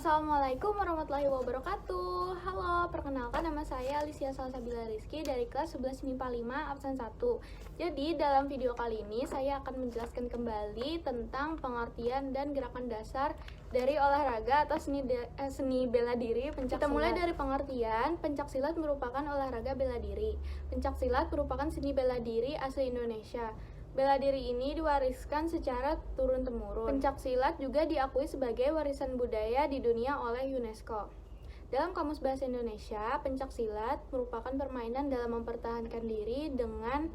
Assalamualaikum warahmatullahi wabarakatuh. Halo, perkenalkan nama saya Alicia Salsabila Rizky dari kelas 11 MIPA 5 absen 1. Jadi, dalam video kali ini saya akan menjelaskan kembali tentang pengertian dan gerakan dasar dari olahraga atau seni bela diri pencaksilat. Kita mulai dari pengertian. Pencaksilat merupakan olahraga bela diri. Pencaksilat merupakan seni bela diri asli Indonesia. Bela diri ini diwariskan secara turun-temurun. Pencaksilat juga diakui sebagai warisan budaya di dunia oleh UNESCO. Dalam Kamus Bahasa Indonesia, pencaksilat merupakan permainan dalam mempertahankan diri dengan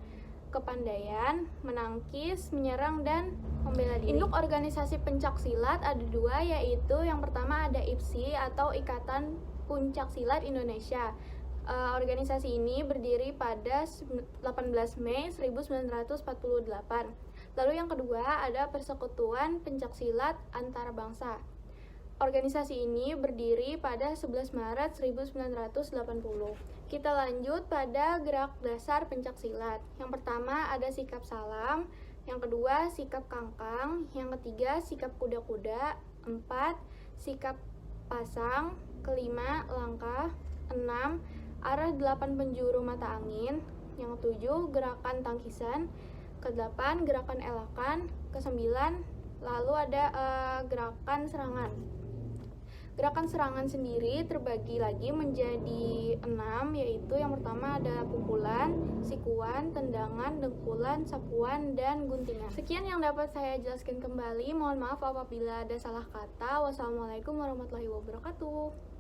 kepandaian, menangkis, menyerang, dan membela diri. Induk organisasi pencaksilat ada dua, yaitu yang pertama ada IPSI atau Ikatan Pencaksilat Indonesia. Organisasi ini berdiri pada 18 Mei 1948. Lalu yang kedua ada Persekutuan Pencaksilat Antarabangsa. Organisasi ini berdiri pada 11 Maret 1980. Kita lanjut pada gerak dasar pencaksilat. Yang pertama ada sikap salam, yang kedua sikap kangkang, yang ketiga sikap kuda-kuda, 4 sikap pasang, kelima langkah, 6 arah 8 penjuru mata angin, yang ke-7 gerakan tangkisan, ke-8 gerakan elakan, ke-9 lalu ada gerakan serangan. Gerakan serangan sendiri terbagi lagi menjadi 6, yaitu yang pertama ada pukulan, sikuan, tendangan, dengkulan, sapuan, dan guntingan. Sekian yang dapat saya jelaskan kembali. Mohon maaf apabila ada salah kata. Wassalamualaikum warahmatullahi wabarakatuh.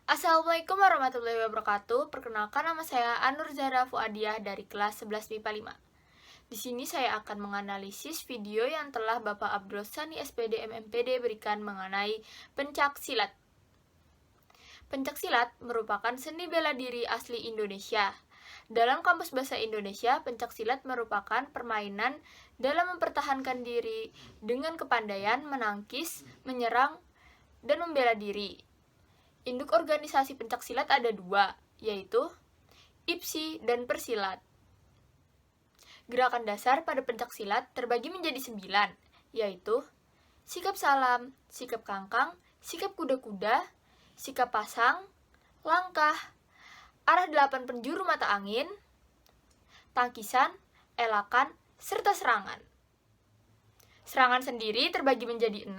Assalamualaikum warahmatullahi wabarakatuh. Perkenalkan, nama saya Anur Zahra Fuadiah dari kelas 11 MIPA 5. Di sini saya akan menganalisis video yang telah Bapak Abdul Sani SPD MMPD berikan mengenai pencaksilat. Pencaksilat merupakan seni bela diri asli Indonesia. Dalam Kamus Bahasa Indonesia, pencaksilat merupakan permainan dalam mempertahankan diri dengan kepandaian menangkis, menyerang, dan membela diri. Induk organisasi pencaksilat ada dua, yaitu IPSI dan Persilat. Gerakan dasar pada pencaksilat terbagi menjadi 9, yaitu sikap salam, sikap kangkang, sikap kuda-kuda, sikap pasang, langkah, arah 8 penjuru mata angin, tangkisan, elakan, serta serangan. Serangan sendiri terbagi menjadi 6,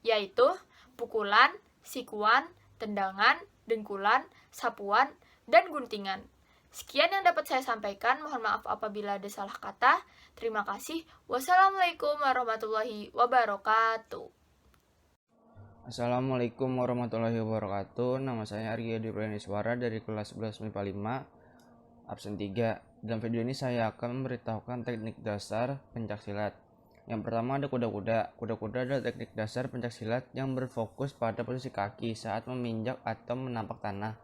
yaitu pukulan, sikuan, tendangan, dengkulan, sapuan, dan guntingan. Sekian yang dapat saya sampaikan. Mohon maaf apabila ada salah kata. Terima kasih. Wassalamualaikum warahmatullahi wabarakatuh. Assalamualaikum warahmatullahi wabarakatuh. Nama saya Arya Dipraniswara dari kelas 11 MIPA 5 absen 3. Dalam video ini saya akan memberitahukan teknik dasar pencaksilat. Yang pertama ada kuda-kuda. Kuda-kuda adalah teknik dasar pencaksilat yang berfokus pada posisi kaki saat meminjak atau menampak tanah.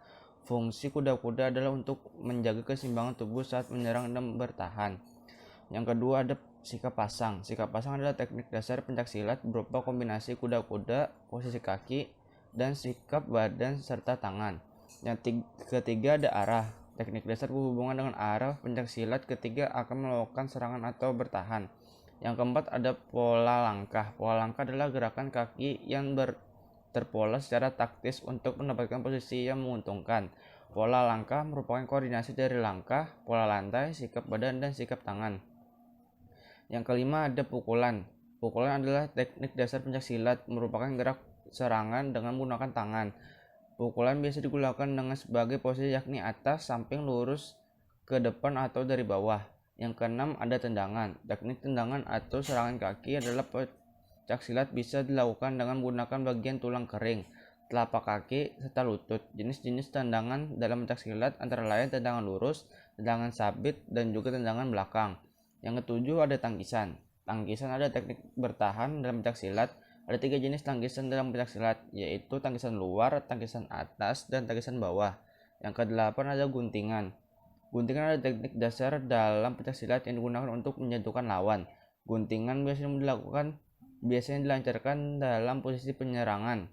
Fungsi kuda-kuda adalah untuk menjaga keseimbangan tubuh saat menyerang dan bertahan. Yang kedua ada sikap pasang. Sikap pasang adalah teknik dasar pencaksilat berupa kombinasi kuda-kuda, posisi kaki, dan sikap badan serta tangan. Yang ketiga ada arah. Teknik dasar berhubungan dengan arah pencaksilat ketika akan melakukan serangan atau bertahan. Yang keempat ada pola langkah. Pola langkah adalah gerakan kaki yang terpola secara taktis untuk mendapatkan posisi yang menguntungkan. Pola langkah merupakan koordinasi dari langkah, pola lantai, sikap badan, dan sikap tangan. Yang kelima ada pukulan. Pukulan adalah teknik dasar pencaksilat, merupakan gerak serangan dengan menggunakan tangan. Pukulan biasa digunakan dengan sebagai posisi yakni atas, samping, lurus, ke depan, atau dari bawah. Yang keenam ada tendangan. Teknik tendangan atau serangan kaki adalah pencaksilat bisa dilakukan dengan menggunakan bagian tulang kering, telapak kaki, serta lutut. Jenis-jenis tendangan dalam pencaksilat antara lain tendangan lurus, tendangan sabit, dan juga tendangan belakang. Yang ketujuh ada tangkisan. Tangkisan ada teknik bertahan dalam pencaksilat. Ada 3 jenis tangkisan dalam pencaksilat, yaitu tangkisan luar, tangkisan atas, dan tangkisan bawah. Yang kedelapan ada guntingan. Guntingan adalah teknik dasar dalam pencaksilat yang digunakan untuk menjatuhkan lawan. Guntingan biasanya dilancarkan dalam posisi penyerangan.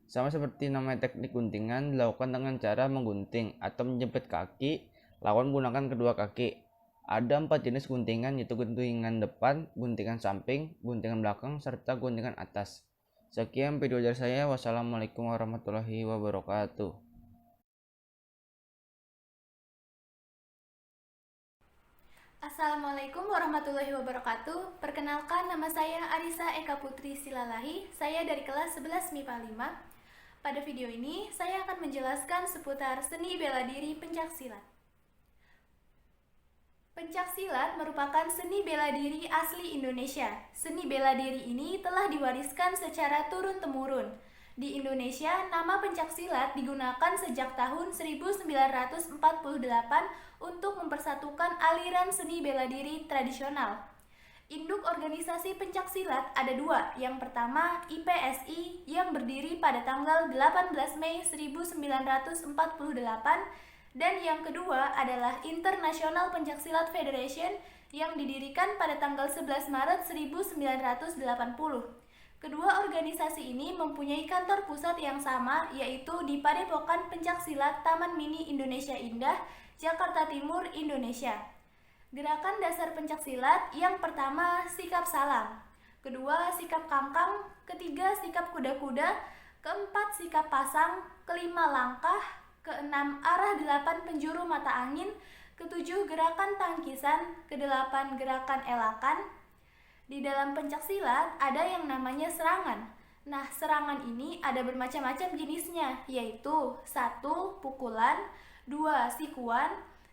Sama seperti nama teknik guntingan dilakukan dengan cara menggunting atau menjepit kaki lawan menggunakan kedua kaki. Ada 4 jenis guntingan, yaitu guntingan depan, guntingan samping, guntingan belakang, serta guntingan atas. Sekian video dari saya. Wassalamualaikum warahmatullahi wabarakatuh. Assalamualaikum warahmatullahi wabarakatuh. Perkenalkan, nama saya Arisa Eka Putri Silalahi. Saya dari kelas 11 MIPA 5. Pada video ini, saya akan menjelaskan seputar seni bela diri pencaksilat. Pencaksilat merupakan seni bela diri asli Indonesia. Seni bela diri ini telah diwariskan secara turun-temurun. Di Indonesia, nama pencaksilat digunakan sejak tahun 1948 untuk mempersatukan aliran seni bela diri tradisional. Induk organisasi pencaksilat ada dua. Yang pertama, IPSI yang berdiri pada tanggal 18 Mei 1948, dan yang kedua adalah International Pencaksilat Federation yang didirikan pada tanggal 11 Maret 1980. Kedua organisasi ini mempunyai kantor pusat yang sama, yaitu di Padepokan Pencaksilat Taman Mini Indonesia Indah, Jakarta Timur, Indonesia. Gerakan dasar pencaksilat yang pertama sikap salam, kedua sikap kangkang, ketiga sikap kuda-kuda, keempat sikap pasang, kelima langkah, keenam arah 8 penjuru mata angin, ketujuh gerakan tangkisan, kedelapan gerakan elakan. Di dalam pencaksilat ada yang namanya serangan. Nah, serangan ini ada bermacam-macam jenisnya, yaitu 1. Pukulan, 2. Sikuan,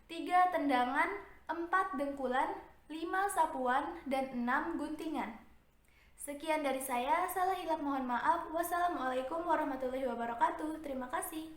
3. Tendangan, 4. Dengkulan, 5. Sapuan, dan 6. Guntingan. Sekian dari saya, salah hilap mohon maaf. Wassalamualaikum warahmatullahi wabarakatuh. Terima kasih.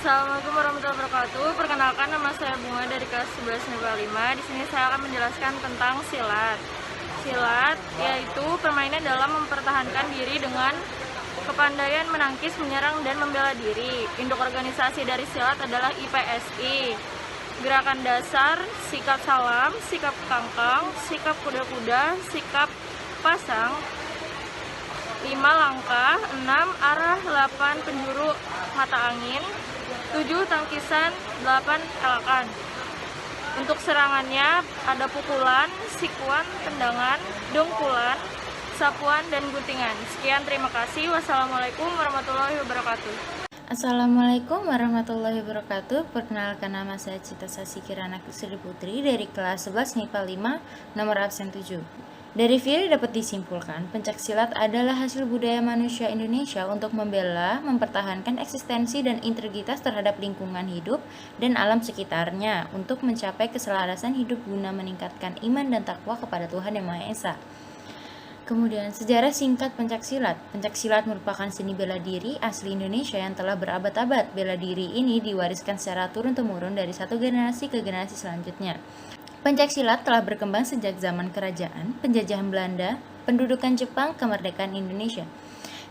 Assalamualaikum warahmatullahi wabarakatuh. Perkenalkan, nama saya Bunga dari kelas 11 MIPA 5. Di sini saya akan menjelaskan tentang silat. Silat yaitu permainan dalam mempertahankan diri dengan kepandaian menangkis, menyerang, dan membela diri. Induk organisasi dari silat adalah IPSI. Gerakan dasar sikap salam, sikap kangkang, sikap kuda-kuda, sikap pasang, 5 langkah, 6 arah 8 penjuru mata angin, 7 tangkisan, 8 elakan. Untuk serangannya ada pukulan, sikuan, tendangan, dengkulan, sapuan, dan guntingan. Sekian, terima kasih. Wassalamualaikum warahmatullahi wabarakatuh. Assalamualaikum warahmatullahi wabarakatuh. Perkenalkan, nama saya Cita Sasi Kirana Sri Putri dari kelas 11 MIPA 5, nomor absen 7. Dari video dapat disimpulkan, pencaksilat adalah hasil budaya manusia Indonesia untuk membela, mempertahankan eksistensi dan integritas terhadap lingkungan hidup dan alam sekitarnya untuk mencapai keselarasan hidup guna meningkatkan iman dan takwa kepada Tuhan Yang Maha Esa. Kemudian, sejarah singkat pencaksilat. Pencaksilat merupakan seni bela diri asli Indonesia yang telah berabad-abad. Bela diri ini diwariskan secara turun-temurun dari satu generasi ke generasi selanjutnya. Pencaksilat telah berkembang sejak zaman kerajaan, penjajahan Belanda, pendudukan Jepang, kemerdekaan Indonesia.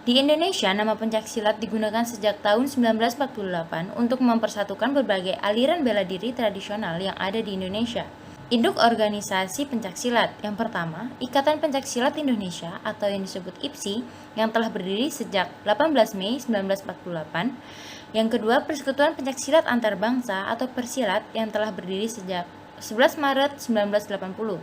Di Indonesia, nama pencaksilat digunakan sejak tahun 1948 untuk mempersatukan berbagai aliran bela diri tradisional yang ada di Indonesia. Induk organisasi pencaksilat yang pertama, Ikatan Pencaksilat Indonesia atau yang disebut IPSI yang telah berdiri sejak 18 Mei 1948. Yang kedua, Persekutuan Pencaksilat Antarbangsa atau Persilat yang telah berdiri sejak 11 Maret 1980.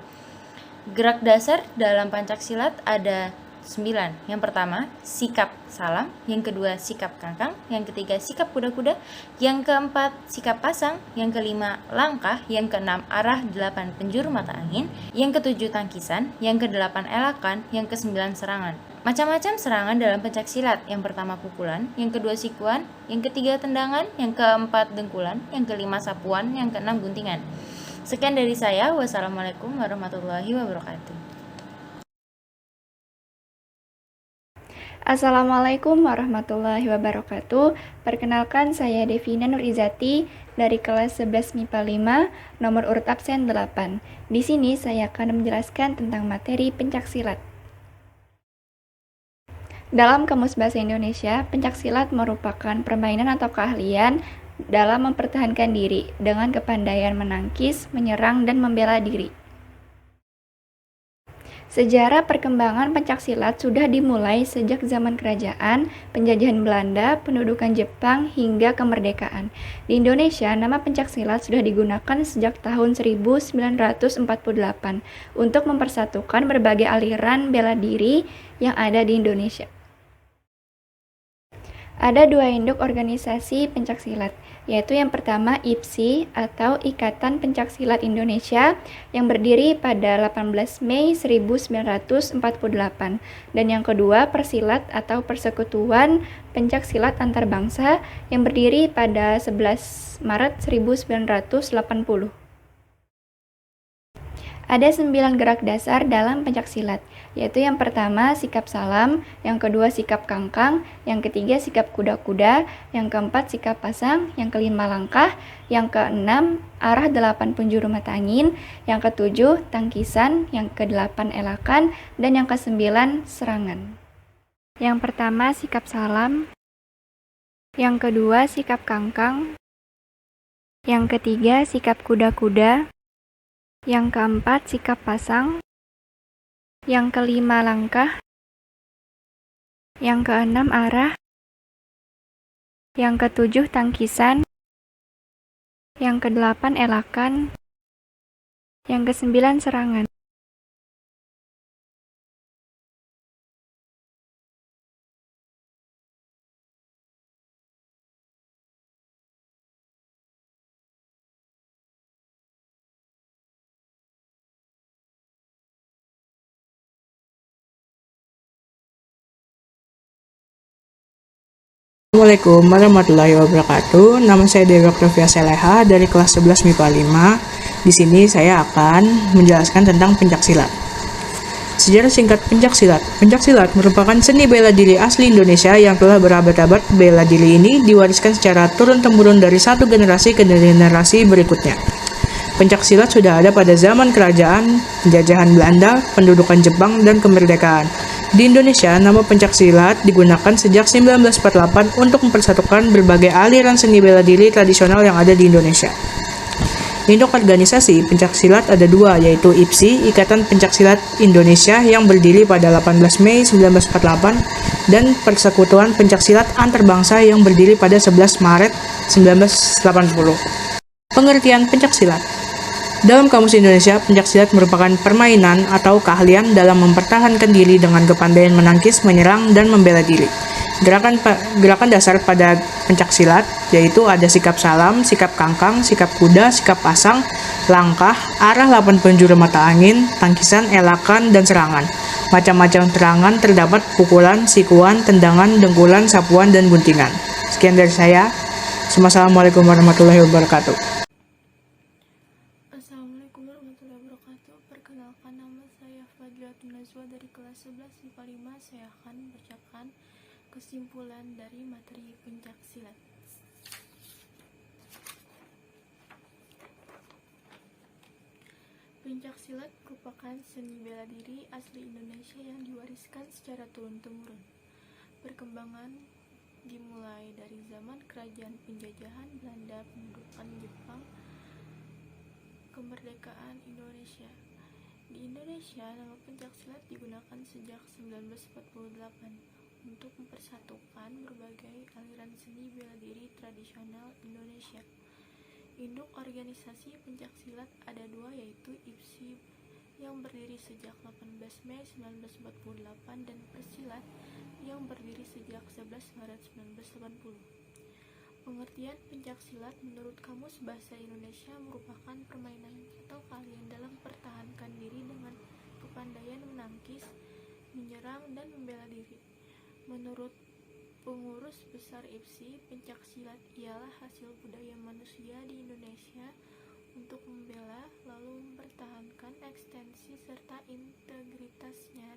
Gerak dasar dalam pencaksilat ada 9. Yang pertama, sikap salam. Yang kedua, sikap kangkang. Yang ketiga, sikap kuda-kuda. Yang keempat, sikap pasang. Yang kelima, langkah. Yang keenam, arah 8 penjuru mata angin. Yang ketujuh, tangkisan. Yang kedelapan, elakan. Yang kesembilan, serangan. Macam-macam serangan dalam pencaksilat. Yang pertama, pukulan. Yang kedua, sikuan. Yang ketiga, tendangan. Yang keempat, dengkulan. Yang kelima, sapuan. Yang keenam, guntingan. Sekian dari saya. Wassalamualaikum warahmatullahi wabarakatuh. Assalamualaikum warahmatullahi wabarakatuh. Perkenalkan, saya Devina Nurizati dari kelas 11 MIPA 5, nomor urut absen 8. Di sini saya akan menjelaskan tentang materi pencaksilat. Dalam Kamus Bahasa Indonesia, pencaksilat merupakan permainan atau keahlian dalam mempertahankan diri dengan kepandaian menangkis, menyerang, dan membela diri. Sejarah perkembangan pencaksilat sudah dimulai sejak zaman kerajaan, penjajahan Belanda, pendudukan Jepang, hingga kemerdekaan. Di Indonesia, nama pencaksilat sudah digunakan sejak tahun 1948 untuk mempersatukan berbagai aliran bela diri yang ada di Indonesia. Ada dua induk organisasi pencaksilat, yaitu yang pertama IPSI atau Ikatan Pencaksilat Indonesia yang berdiri pada 18 Mei 1948 dan yang kedua Persilat atau Persekutuan Pencaksilat Antarbangsa yang berdiri pada 11 Maret 1980. Ada 9 gerak dasar dalam pencaksilat, yaitu yang pertama sikap salam, yang kedua sikap kangkang, yang ketiga sikap kuda-kuda, yang keempat sikap pasang, yang kelima langkah, yang keenam arah 8 penjuru mata angin, yang ketujuh tangkisan, yang kedelapan elakan, dan yang kesembilan serangan. Yang pertama sikap salam, yang kedua sikap kangkang, yang ketiga sikap kuda-kuda, yang keempat sikap pasang, yang kelima langkah, yang keenam arah, yang ketujuh tangkisan, yang kedelapan elakan, yang kesembilan serangan. Assalamualaikum warahmatullahi wabarakatuh. Nama saya Dewi Oktavia Seleha dari kelas 11 MIPA 5. Di sini saya akan menjelaskan tentang pencaksilat. Sejarah singkat pencaksilat. Pencaksilat merupakan seni bela diri asli Indonesia yang telah berabad-abad. Bela diri ini diwariskan secara turun-temurun dari satu generasi ke generasi berikutnya. Pencaksilat sudah ada pada zaman kerajaan, penjajahan Belanda, pendudukan Jepang, dan kemerdekaan. Di Indonesia, nama pencaksilat digunakan sejak 1948 untuk mempersatukan berbagai aliran seni bela diri tradisional yang ada di Indonesia. Induk organisasi pencaksilat ada dua, yaitu IPSI, Ikatan Pencaksilat Indonesia yang berdiri pada 18 Mei 1948, dan Persekutuan Pencaksilat Antarbangsa yang berdiri pada 11 Maret 1980. Pengertian pencaksilat. Dalam Kamus Indonesia, pencaksilat merupakan permainan atau keahlian dalam mempertahankan diri dengan kepandaian menangkis, menyerang, dan membela diri. Gerakan dasar pada pencaksilat yaitu ada sikap salam, sikap kangkang, sikap kuda, sikap pasang, langkah, arah 8 penjuru mata angin, tangkisan, elakan, dan serangan. Macam-macam serangan terdapat pukulan, sikuan, tendangan, dengkulan, sapuan, dan guntingan. Sekian dari saya. Wassalamualaikum warahmatullahi wabarakatuh. Assalamualaikum warahmatullahi wabarakatuh. Perkenalkan, nama saya Fadliatun Najwa dari kelas 11 MIPA 5. Saya akan membacakan kesimpulan dari materi pencaksilat. Pencaksilat merupakan seni bela diri asli Indonesia yang diwariskan secara turun-temurun. Perkembangan dimulai dari zaman kerajaan penjajahan Belanda, pendudukan Jepang, kemerdekaan Indonesia. Di Indonesia, nama pencaksilat digunakan sejak 1948 untuk mempersatukan berbagai aliran seni bela diri tradisional Indonesia. Induk organisasi pencaksilat ada dua, yaitu IPSI yang berdiri sejak 18 Mei 1948 dan Persilat yang berdiri sejak 11 Maret 1980. Pengertian pencaksilat menurut Kamus Bahasa Indonesia merupakan permainan atau keahlian dalam mempertahankan diri dengan kepandaian menangkis, menyerang, dan membela diri. Menurut pengurus besar IPSI, pencaksilat ialah hasil budaya manusia di Indonesia untuk membela lalu mempertahankan eksistensi serta integritasnya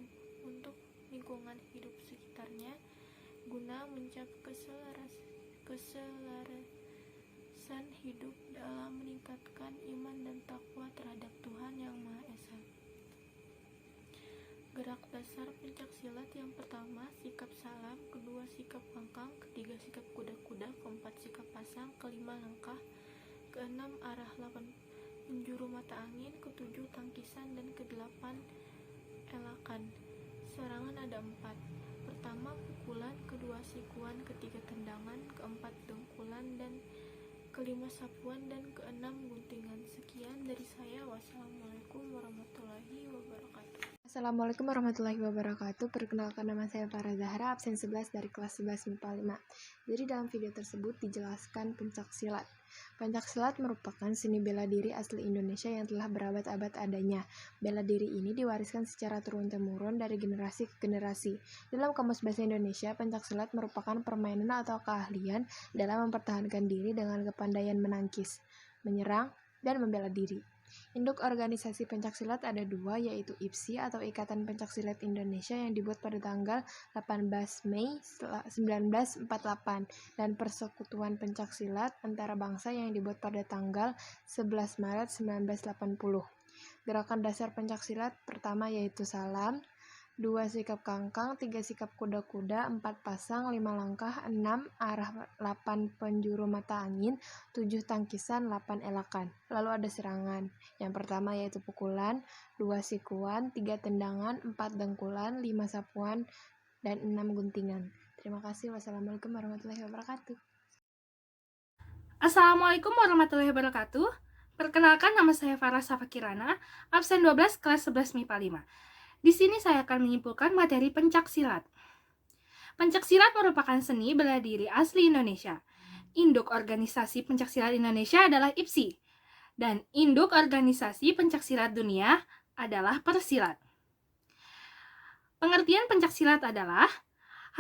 untuk lingkungan hidup sekitarnya guna mencapai keselarasan hidup dalam meningkatkan iman dan takwa terhadap Tuhan Yang Maha Esa. Gerak dasar pencaksilat yang pertama sikap salam, kedua sikap kangkang, ketiga sikap kuda-kuda, keempat sikap pasang, kelima langkah, keenam arah 8 penjuru mata angin, ketujuh tangkisan, dan kedelapan elakan. Serangan ada 4. Pertama pukulan, kedua sikuan, ketiga tendangan, keempat dengkulan, dan kelima sapuan, dan keenam guntingan. Sekian dari saya. Wassalamualaikum warahmatullahi wabarakatuh. Assalamualaikum warahmatullahi wabarakatuh. Perkenalkan, nama saya Farah Zahra, absen 11 dari kelas 11 MIPA 5. Jadi dalam video tersebut dijelaskan pencaksilat. Pencaksilat merupakan seni bela diri asli Indonesia yang telah berabad-abad adanya. Bela diri ini diwariskan secara turun-temurun dari generasi ke generasi. Dalam Kamus Bahasa Indonesia, pencaksilat merupakan permainan atau keahlian dalam mempertahankan diri dengan kepandaian menangkis, menyerang, dan membela diri. Induk organisasi pencaksilat ada 2, yaitu IPSI atau Ikatan Pencaksilat Indonesia yang dibuat pada tanggal 18 Mei 1948 dan Persekutuan Pencaksilat Antara Bangsa yang dibuat pada tanggal 11 Maret 1980. Gerakan dasar pencaksilat pertama yaitu salam, 2 sikap kangkang, 3 sikap kuda-kuda, 4 pasang, 5 langkah, 6 arah 8 penjuru mata angin, 7 tangkisan, 8 elakan. Lalu ada serangan. Yang pertama yaitu pukulan, 2 sikuan, 3 tendangan, 4 dengkulan, 5 sapuan, dan 6 guntingan. Terima kasih. Wassalamualaikum warahmatullahi wabarakatuh. Assalamualaikum warahmatullahi wabarakatuh. Perkenalkan, nama saya Farah Safakirana, absen 12 kelas 11 MIPA 5. Di sini saya akan menyimpulkan materi pencaksilat. Pencaksilat merupakan seni bela diri asli Indonesia. Induk organisasi pencaksilat Indonesia adalah IPSI, dan induk organisasi pencaksilat dunia adalah Persilat. Pengertian pencaksilat adalah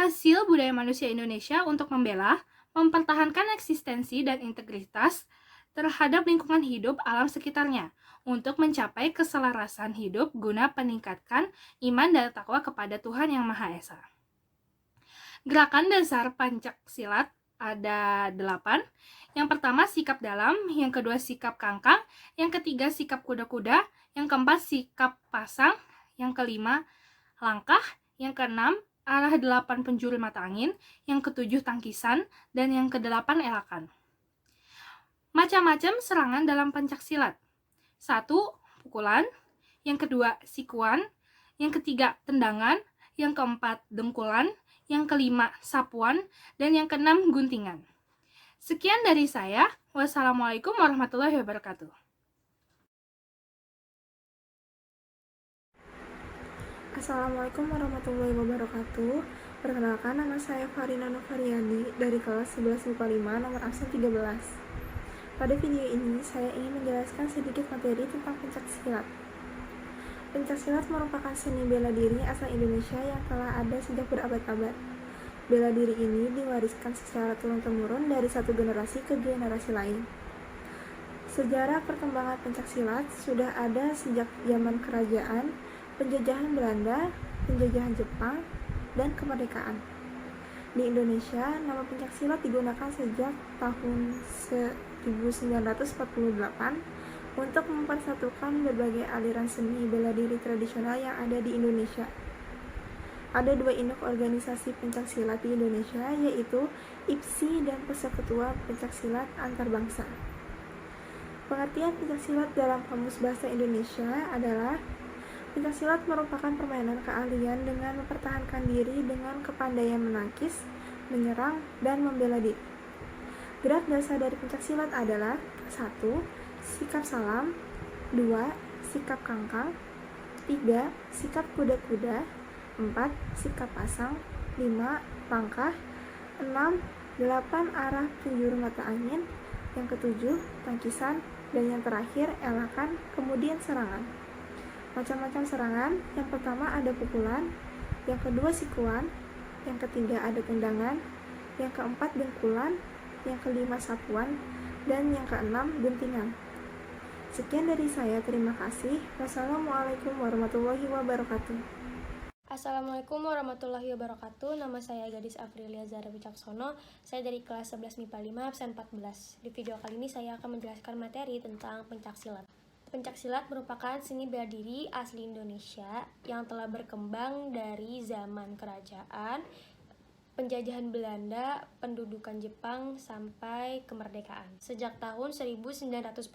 hasil budaya manusia Indonesia untuk membela, mempertahankan eksistensi dan integritas terhadap lingkungan hidup alam sekitarnya, untuk mencapai keselarasan hidup guna meningkatkan iman dan takwa kepada Tuhan Yang Maha Esa. Gerakan dasar pencaksilat ada 8. Yang pertama sikap dalam, yang kedua sikap kangkang, yang ketiga sikap kuda-kuda, yang keempat sikap pasang, yang kelima langkah, yang keenam arah 8 penjuru mata angin, yang ketujuh tangkisan, dan yang kedelapan elakan. Macam-macam serangan dalam pencaksilat. 1. Pukulan, yang kedua sikuan, yang ketiga tendangan, yang keempat dengkulan, yang kelima sapuan, dan yang keenam guntingan. Sekian dari saya. Wassalamualaikum warahmatullahi wabarakatuh. Assalamualaikum warahmatullahi wabarakatuh. Perkenalkan, nama saya Farina Novariani dari kelas 11 MIPA 5 nomor absen 13. Pada video ini, saya ingin menjelaskan sedikit materi tentang pencaksilat. Pencaksilat merupakan seni bela diri asal Indonesia yang telah ada sejak berabad-abad. Bela diri ini diwariskan secara turun-temurun dari satu generasi ke generasi lain. Sejarah perkembangan pencaksilat sudah ada sejak zaman kerajaan, penjajahan Belanda, penjajahan Jepang, dan kemerdekaan. Di Indonesia, nama pencaksilat digunakan sejak tahun 1948 untuk mempersatukan berbagai aliran seni bela diri tradisional yang ada di Indonesia. Ada 2 induk organisasi pencaksilat di Indonesia, yaitu IPSI dan Persekutuan Pencaksilat Antar Bangsa. Pengertian pencaksilat dalam Kamus Bahasa Indonesia adalah pencaksilat merupakan permainan keahlian dengan mempertahankan diri dengan kepandaian menangkis, menyerang, dan membela diri. Gerak dasar dari pencaksilat adalah 1. Sikap salam, 2. Sikap kangkang, 3. Sikap kuda-kuda, 4. Sikap pasang, 5. Langkah, 6. 8 arah penjuru mata angin, yang ketujuh tangkisan, dan yang terakhir elakan, kemudian serangan. Macam-macam serangan, yang pertama ada pukulan, yang kedua sikuan, yang ketiga ada tendangan, yang keempat dengkulan, yang kelima sapuan, dan yang keenam guntingan. Sekian dari saya, terima kasih. Wassalamualaikum warahmatullahi wabarakatuh. Assalamualaikum warahmatullahi wabarakatuh. Nama saya Gadis Afrilia Zara Wicaksono. Saya dari kelas 11 MIPA 5 absen 14. Di video kali ini saya akan menjelaskan materi tentang pencaksilat. Pencaksilat merupakan seni bela diri asli Indonesia yang telah berkembang dari zaman kerajaan, penjajahan Belanda, pendudukan Jepang, sampai kemerdekaan. Sejak tahun 1948,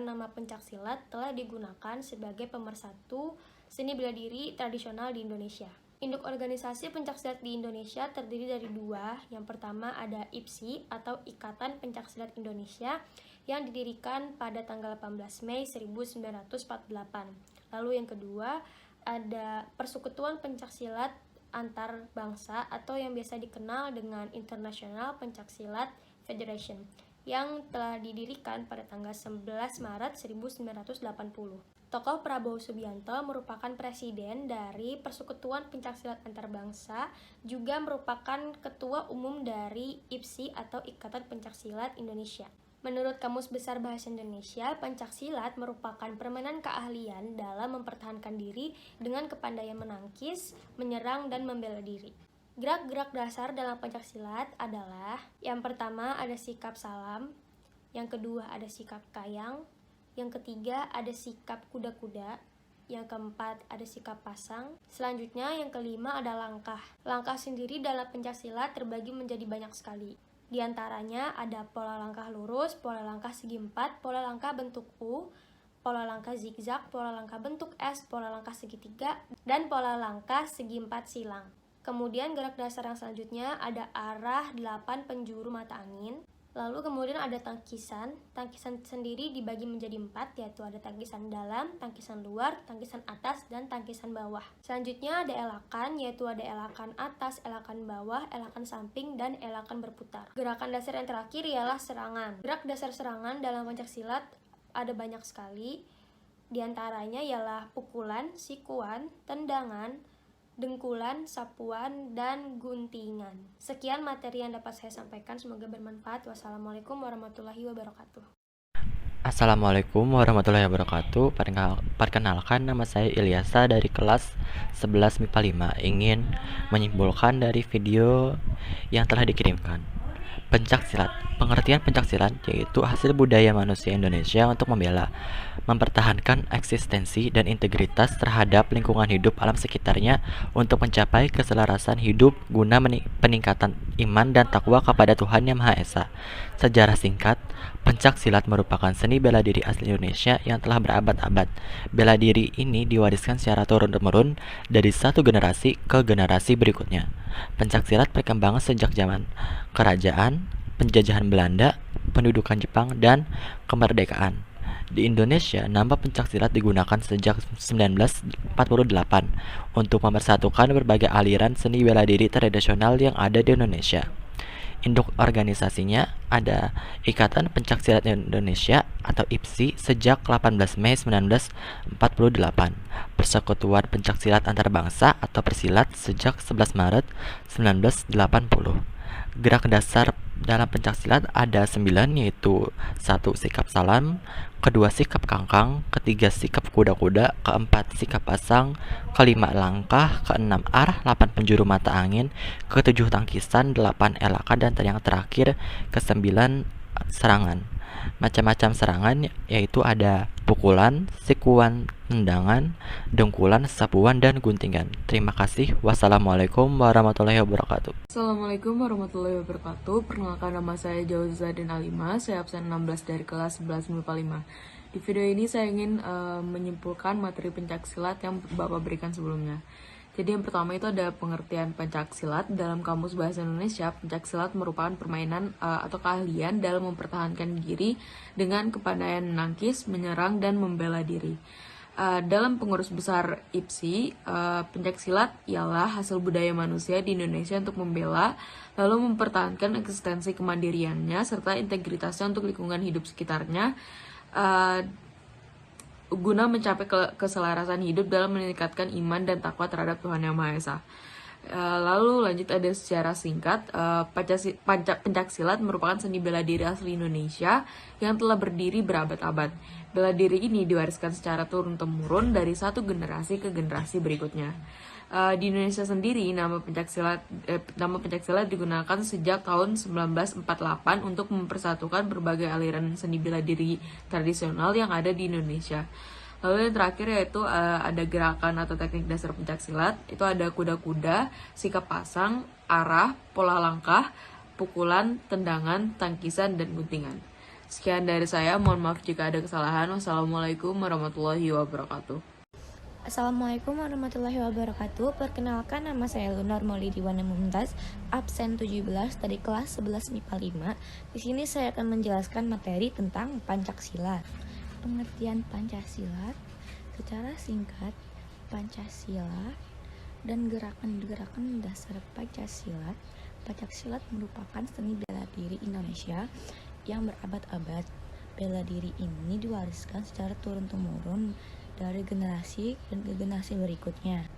nama pencaksilat telah digunakan sebagai pemersatu seni bela diri tradisional di Indonesia. Induk organisasi pencaksilat di Indonesia terdiri dari dua. Yang pertama ada IPSI atau Ikatan Pencaksilat Indonesia yang didirikan pada tanggal 18 Mei 1948. Lalu yang kedua ada Persekutuan Pencaksilat Antar Bangsa atau yang biasa dikenal dengan International Pencaksilat Federation yang telah didirikan pada tanggal 11 Maret 1980. Tokoh Prabowo Subianto merupakan presiden dari Persekutuan Pencaksilat Antar Bangsa, juga merupakan ketua umum dari IPSI atau Ikatan Pencaksilat Indonesia. Menurut Kamus Besar Bahasa Indonesia, pencaksilat merupakan permainan keahlian dalam mempertahankan diri dengan kepandaian menangkis, menyerang, dan membela diri. Gerak-gerak dasar dalam pencaksilat adalah: yang pertama ada sikap salam, yang kedua ada sikap kayang, yang ketiga ada sikap kuda-kuda, yang keempat ada sikap pasang, selanjutnya yang kelima ada langkah. Langkah sendiri dalam pencaksilat terbagi menjadi banyak sekali. Di antaranya ada pola langkah lurus, pola langkah segi empat, pola langkah bentuk U, pola langkah zigzag, pola langkah bentuk S, pola langkah segitiga, dan pola langkah segi empat silang. Kemudian gerak dasar yang selanjutnya ada arah 8 penjuru mata angin. Lalu kemudian ada tangkisan. Tangkisan sendiri dibagi menjadi 4, yaitu ada tangkisan dalam, tangkisan luar, tangkisan atas, dan tangkisan bawah. Selanjutnya ada elakan, yaitu ada elakan atas, elakan bawah, elakan samping, dan elakan berputar. Gerakan dasar yang terakhir ialah serangan. Gerak dasar serangan dalam pencaksilat ada banyak sekali. Di antaranya ialah pukulan, sikuan, tendangan, dengkulan, sapuan, dan guntingan. Sekian materi yang dapat saya sampaikan, semoga bermanfaat. Wassalamualaikum warahmatullahi wabarakatuh. Assalamualaikum warahmatullahi wabarakatuh. Perkenalkan, nama saya Ilyasa dari kelas 11 MIPA 5. Ingin menyimpulkan dari video yang telah dikirimkan. Pencaksilat. Pengertian pencaksilat yaitu hasil budaya manusia Indonesia untuk membela, mempertahankan eksistensi dan integritas terhadap lingkungan hidup alam sekitarnya untuk mencapai keselarasan hidup guna peningkatan iman dan takwa kepada Tuhan Yang Maha Esa. Sejarah singkat, pencaksilat merupakan seni bela diri asli Indonesia yang telah berabad-abad. Bela diri ini diwariskan secara turun-temurun dari satu generasi ke generasi berikutnya. Pencaksilat berkembang sejak zaman kerajaan, penjajahan Belanda, pendudukan Jepang, dan kemerdekaan. Di Indonesia, nama pencaksilat digunakan sejak 1948 untuk mempersatukan berbagai aliran seni bela diri tradisional yang ada di Indonesia. Induk organisasinya ada Ikatan Pencaksilat Indonesia atau IPSI sejak 18 Mei 1948, Persekutuan Pencaksilat Antar Bangsa atau Persilat sejak 11 Maret 1980. Gerak dasar dalam pencaksilat ada 9, yaitu 1. Sikap salam, kedua sikap kangkang, ketiga sikap kuda-kuda, keempat sikap pasang, kelima langkah, keenam arah 8 penjuru mata angin, ketujuh tangkisan, 8 elakan, dan yang terakhir ke-9 serangan. Macam-macam serangan yaitu ada pukulan, sikuan, tendangan, dengkulan, sapuan, dan guntingan. Terima kasih. Wassalamualaikum warahmatullahi wabarakatuh. Assalamualaikum warahmatullahi wabarakatuh. Perkenalkan, nama saya Jauza Zadin Alima. Saya absen 16 dari kelas 11 MIPA 5. Di video ini saya ingin menyimpulkan materi pencaksilat yang Bapak berikan sebelumnya. Jadi yang pertama itu ada pengertian pencaksilat. Dalam Kamus Bahasa Indonesia, pencaksilat merupakan permainan atau keahlian dalam mempertahankan diri dengan kepandaian menangkis, menyerang, dan membela diri. Dalam pengurus besar IPSI, pencaksilat ialah hasil budaya manusia di Indonesia untuk membela, lalu mempertahankan eksistensi kemandiriannya serta integritasnya untuk lingkungan hidup sekitarnya, guna mencapai keselarasan hidup dalam meningkatkan iman dan takwa terhadap Tuhan Yang Maha Esa. Lalu lanjut ada secara singkat, pencaksilat merupakan seni bela diri asli Indonesia yang telah berdiri berabad-abad. Bela diri ini diwariskan secara turun-temurun dari satu generasi ke generasi berikutnya. Di Indonesia sendiri, nama pencaksilat digunakan sejak tahun 1948 untuk mempersatukan berbagai aliran seni bela diri tradisional yang ada di Indonesia. Lalu yang terakhir yaitu ada gerakan atau teknik dasar pencaksilat. Itu ada kuda-kuda, sikap pasang, arah, pola langkah, pukulan, tendangan, tangkisan, dan guntingan. Sekian dari saya, mohon maaf jika ada kesalahan. Wassalamualaikum warahmatullahi wabarakatuh. Assalamualaikum warahmatullahi wabarakatuh. Perkenalkan, nama saya Lunar Maulidiwana Mumtaz, absen 17 dari kelas 11 MIPA 5. Di sini saya akan menjelaskan materi tentang Pancasila. Pengertian Pancasilat secara singkat, Pancasila dan gerakan-gerakan dasar Pancasilat. Pancasilat merupakan seni bela diri Indonesia yang berabad-abad. Bela diri ini diwariskan secara turun-temurun dari generasi dan ke generasi berikutnya.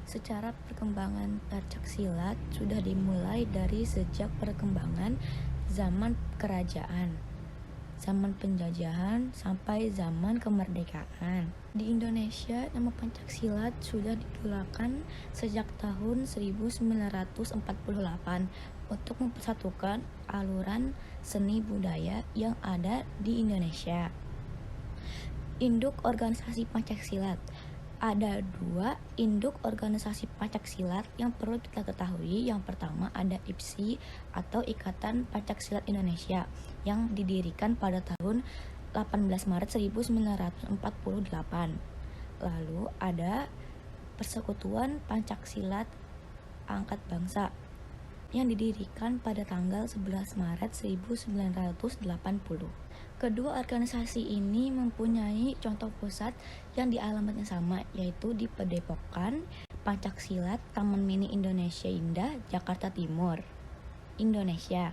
Secara perkembangan Pancasilat sudah dimulai dari sejak perkembangan zaman kerajaan, zaman penjajahan, sampai zaman kemerdekaan. Di Indonesia, nama Pancasilat sudah digunakan sejak tahun 1948 untuk mempersatukan aluran seni budaya yang ada di Indonesia. Induk organisasi Pancasilat. Ada 2 induk organisasi Pancasilat yang perlu kita ketahui. Yang pertama ada IPSI atau Ikatan Pancaksilat Indonesia yang didirikan pada tahun 18 Maret 1948. Lalu ada Persekutuan Pancaksilat Angkat Bangsa yang didirikan pada tanggal 11 Maret 1980. Kedua organisasi ini mempunyai contoh pusat yang di alamatnya sama, yaitu di Padepokan Pancaksilat Taman Mini Indonesia Indah, Jakarta Timur, Indonesia.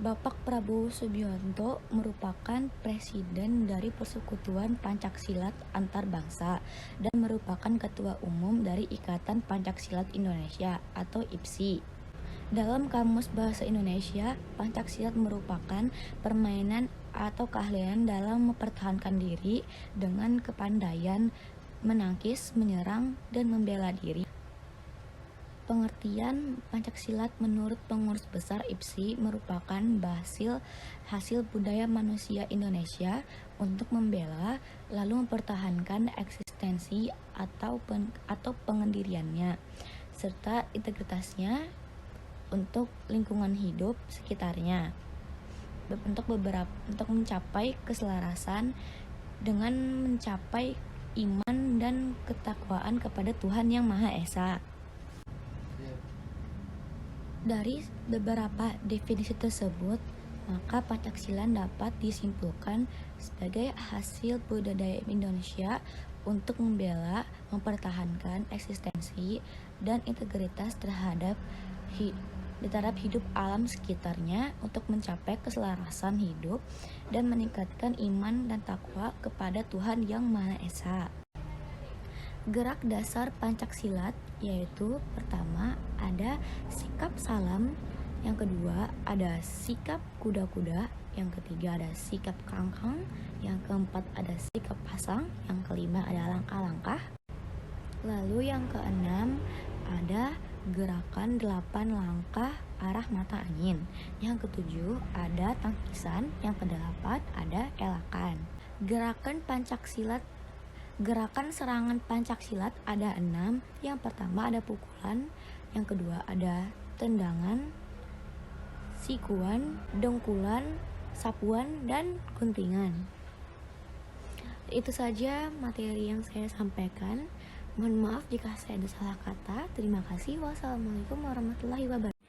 Bapak Prabowo Subianto merupakan presiden dari Persekutuan Pancaksilat Antar Bangsa dan merupakan ketua umum dari Ikatan Pancaksilat Indonesia atau IPSI. Dalam Kamus Bahasa Indonesia, Pancaksilat merupakan permainan atau keahlian dalam mempertahankan diri dengan kepandaian menangkis, menyerang, dan membela diri. Pengertian Pancaksilat menurut pengurus besar IPSI merupakan hasil budaya manusia Indonesia untuk membela lalu mempertahankan eksistensi atau pengendiriannya serta integritasnya untuk lingkungan hidup sekitarnya, untuk mencapai keselarasan dengan mencapai iman dan ketakwaan kepada Tuhan Yang Maha Esa. Dari beberapa definisi tersebut, maka Pancasilat dapat disimpulkan sebagai hasil budaya Indonesia untuk membela, mempertahankan eksistensi dan integritas terhadap hidup alam sekitarnya untuk mencapai keselarasan hidup dan meningkatkan iman dan takwa kepada Tuhan Yang Maha Esa. Gerak dasar Pancaksilat yaitu pertama ada sikap salam, yang kedua ada sikap kuda-kuda, yang ketiga ada sikap kangkang, yang keempat ada sikap pasang, yang kelima ada langkah-langkah. Lalu yang keenam ada gerakan 8 langkah arah mata angin. Yang ketujuh ada tangkisan. Yang kedelapan ada elakan. Gerakan serangan Pancaksilat ada 6. Yang pertama ada pukulan, yang kedua ada tendangan, sikuan, dengkulan, sapuan, dan guntingan. Itu saja materi yang saya sampaikan. Mohon maaf jika saya ada salah kata. Terima kasih. Wassalamualaikum warahmatullahi wabarakatuh.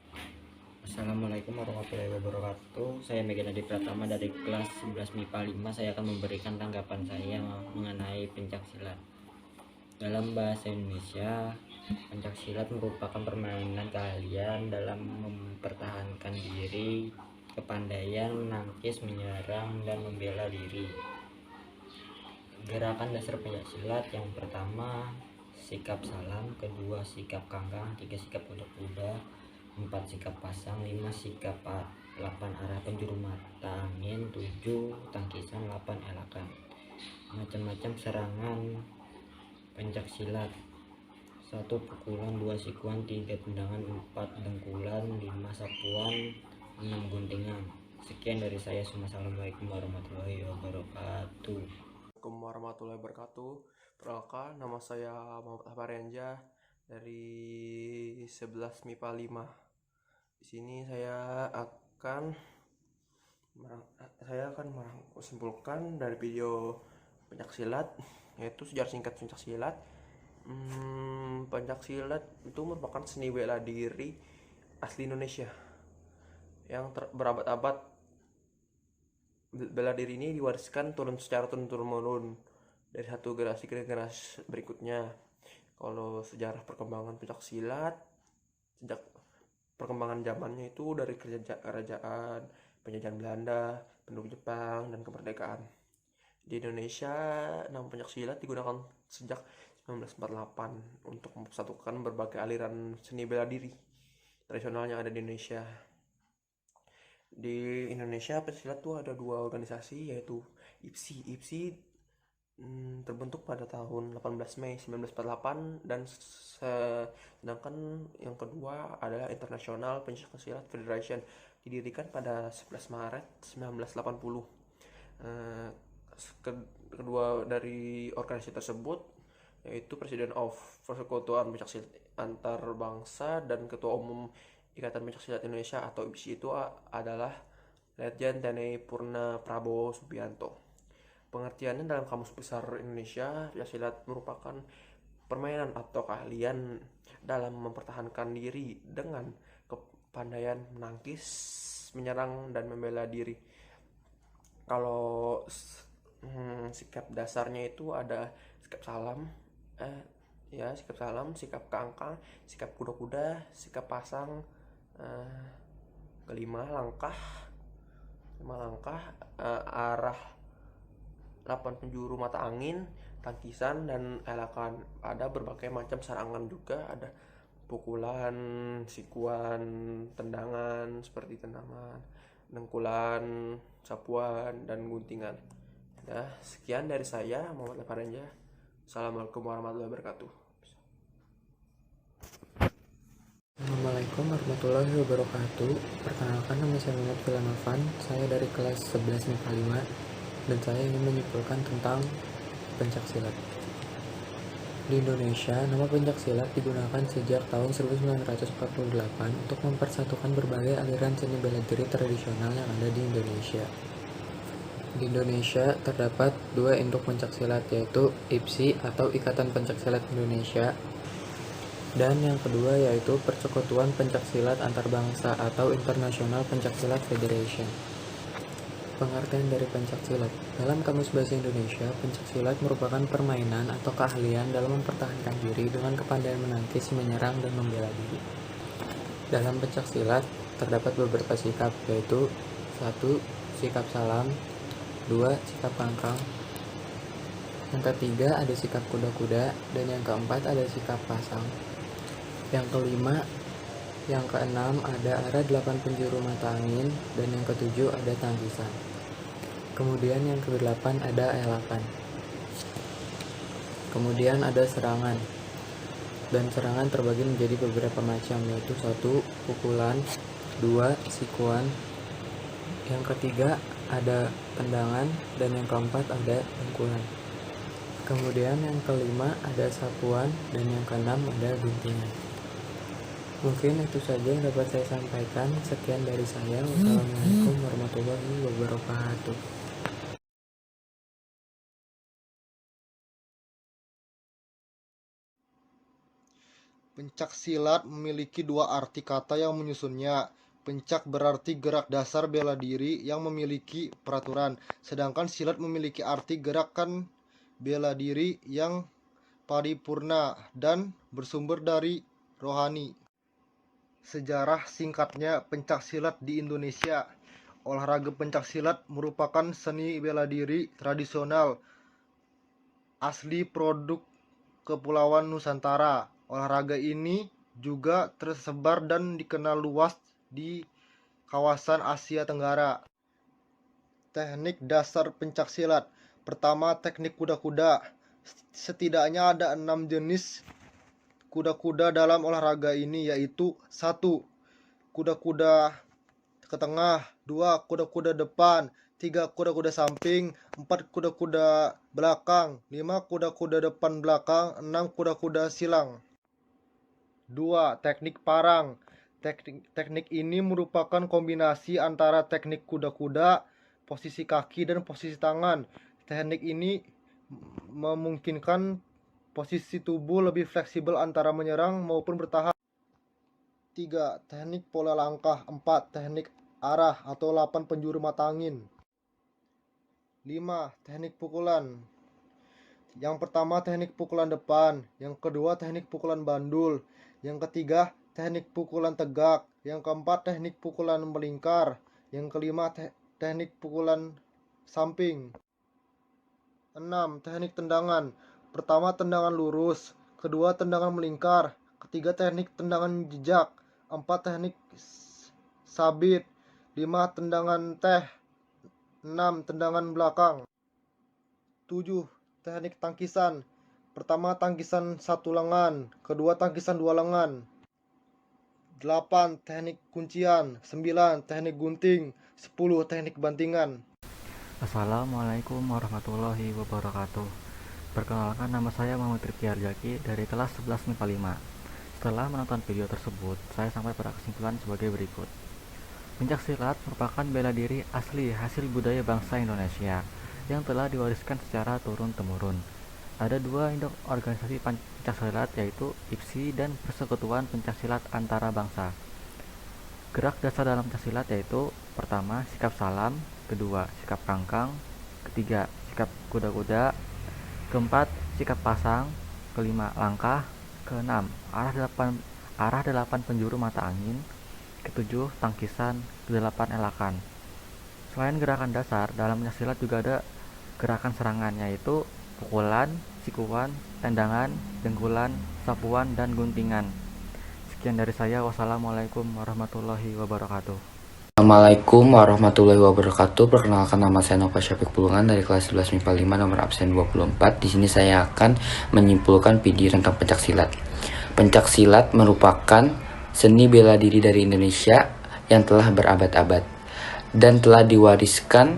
Assalamualaikum warahmatullahi wabarakatuh. Saya Megan Adi Pratama dari kelas 11 MIPA 5. Saya akan memberikan tanggapan saya mengenai pencaksilat. Dalam bahasa Indonesia, pencaksilat merupakan permainan keahlian dalam mempertahankan diri, kepandaian menangkis, menyerang, dan membela diri. Gerakan dasar pencaksilat yang pertama sikap salam, kedua sikap kangkang, 3 sikap kuda-kuda, 4 sikap pasang, 5 sikap 8 arah penjuru mata angin, 7 tangkisan, 8 elakan. Macam-macam serangan pencak silat: 1 pukulan, 2 sikuan, 3 tendangan, 4 dengkulan, 5 sapuan, 6 guntingan. Sekian dari saya. Assalamualaikum warahmatullahi wabarakatuh. Assalamualaikum warahmatullahi wabarakatuh. Perkenalkan, nama saya Muhammad Ahmad dari 11 MIPA 5. Di sini saya akan simpulkan dari video pencak silat, yaitu sejarah singkat pencak silat. Pencak silat itu merupakan seni bela diri asli Indonesia yang berabad-abad. Bela diri ini diwariskan secara turun-temurun dari satu generasi ke generasi berikutnya. Kalau sejarah perkembangan pencak silat, sejak perkembangan zamannya itu dari kerajaan, penjajahan Belanda, penduduk Jepang, dan kemerdekaan. Di Indonesia, nama pencak silat digunakan sejak 1948 untuk mempersatukan berbagai aliran seni bela diri tradisional yang ada di Indonesia. Di Indonesia pencak silat itu ada 2 organisasi, yaitu IPSI. IPSI terbentuk pada tahun 18 Mei 1948, dan sedangkan yang kedua adalah International Pencak Silat Federation, didirikan pada 11 Maret 1980. Kedua dari organisasi tersebut, yaitu President of Persekutuan Pencak Silat Antar Bangsa dan Ketua Umum Ikatan Pencak Silat Indonesia atau IPSI itu adalah Letjen TNI Purna Prabowo Subianto. Pengertiannya dalam Kamus Besar Indonesia, pencak silat merupakan permainan atau keahlian dalam mempertahankan diri dengan kepandaian menangkis, menyerang, dan membela diri. Kalau sikap dasarnya itu ada sikap salam, sikap kangkang, sikap kuda-kuda, sikap pasang, kelima langkah, arah 8 penjuru mata angin, tangkisan, dan elakan. Ada berbagai macam serangan juga, ada pukulan, sikuan, tendangan seperti tendangan, dengkulan, sapuan, dan guntingan. Ya, sekian dari saya, Muhammad Leparanja. Assalamualaikum warahmatullahi wabarakatuh. Assalamualaikum warahmatullahi wabarakatuh. Perkenalkan, nama saya Muhammad Filanovan. Saya dari kelas 11 MIPA 5 dan saya ingin menyimpulkan tentang pencak silat. Di Indonesia, nama pencak silat digunakan sejak tahun 1948 untuk mempersatukan berbagai aliran seni bela diri tradisional yang ada di Indonesia. Di Indonesia terdapat 2 induk pencak silat, yaitu IPSI atau Ikatan Pencak Silat Indonesia, dan yang kedua yaitu Persekutuan Pencak Silat Antar Bangsa atau International Pencak Silat Federation. Pengertian dari pencak silat. Dalam Kamus Bahasa Indonesia, pencak silat merupakan permainan atau keahlian dalam mempertahankan diri dengan kepandaian menangkis, menyerang, dan membela diri. Dalam pencak silat terdapat beberapa sikap, yaitu 1. Sikap salam, 2. Sikap kangkang, yang ketiga ada sikap kuda-kuda, dan yang keempat ada sikap pasang. Yang kelima, yang keenam ada arah 8 penjuru mata angin, dan yang ketujuh ada tangkisan. Kemudian yang ke-8 ada elakan. Kemudian ada serangan. Dan serangan terbagi menjadi beberapa macam, yaitu 1. Pukulan, 2. Sikuan, yang ketiga ada tendangan, dan yang keempat ada dengkulan. Kemudian yang kelima ada sapuan, dan yang keenam ada guntingan. Mungkin itu saja yang dapat saya sampaikan. Sekian dari saya. Wassalamualaikum warahmatullahi wabarakatuh. Pencak silat memiliki 2 arti kata yang menyusunnya. Pencak berarti gerak dasar bela diri yang memiliki peraturan, sedangkan silat memiliki arti gerakan bela diri yang paripurna dan bersumber dari rohani. Sejarah singkatnya pencak silat di Indonesia. Olahraga pencak silat merupakan seni bela diri tradisional asli produk Kepulauan Nusantara. Olahraga ini juga tersebar dan dikenal luas di kawasan Asia Tenggara. Teknik dasar pencaksilat. Pertama, teknik kuda-kuda. Setidaknya ada 6 jenis kuda-kuda dalam olahraga ini, yaitu 1. Kuda-kuda ke tengah, 2. Kuda-kuda depan, 3. Kuda-kuda samping, 4. Kuda-kuda belakang, 5. Kuda-kuda depan belakang, 6. Kuda-kuda silang. 2. Teknik parang. Teknik ini merupakan kombinasi antara teknik kuda-kuda, posisi kaki, dan posisi tangan. Teknik ini memungkinkan posisi tubuh lebih fleksibel antara menyerang maupun bertahan. 3. Teknik pola langkah. 4. Teknik arah atau 8 penjuru mata angin. 5. Teknik pukulan. Yang pertama teknik pukulan depan, yang kedua teknik pukulan bandul, yang ketiga teknik pukulan tegak, yang keempat teknik pukulan melingkar, yang kelima teknik pukulan samping. 6. Teknik tendangan. Pertama tendangan lurus, kedua tendangan melingkar, ketiga teknik tendangan jejak, 4 teknik sabit, 5 tendangan teh, 6 tendangan belakang. 7. Teknik tangkisan. Pertama tangkisan 1 lengan, kedua tangkisan 2 lengan. 8. Teknik kuncian. 9. Teknik gunting. 10. Teknik bantingan. Assalamualaikum warahmatullahi wabarakatuh. Perkenalkan, nama saya Muhammad Rifki Arjaki dari kelas 11 MIPA 5. Setelah menonton video tersebut, saya sampai pada kesimpulan sebagai berikut. Pencaksilat merupakan bela diri asli hasil budaya bangsa Indonesia yang telah diwariskan secara turun-temurun. Ada 2 induk organisasi pencaksilat, yaitu IPSI dan Persekutuan Pencaksilat Antara Bangsa. Gerak dasar dalam pencaksilat yaitu pertama sikap salam, kedua sikap kangkang, ketiga sikap kuda-kuda, keempat sikap pasang, kelima langkah, keenam arah 8 penjuru mata angin, ketujuh tangkisan, kedelapan elakan. Selain gerakan dasar, dalam pencaksilat juga ada gerakan serangan, yaitu pukulan, sikuan, tendangan, dengkulan, sapuan, dan guntingan. Sekian dari saya. Wassalamualaikum warahmatullahi wabarakatuh. Assalamualaikum warahmatullahi wabarakatuh. Perkenalkan, nama saya Nova Syafiq Pulungan dari kelas 11 MIPA 5 nomor absen 24. Di sini saya akan menyimpulkan video tentang pencaksilat. Pencaksilat merupakan seni bela diri dari Indonesia yang telah berabad-abad dan telah diwariskan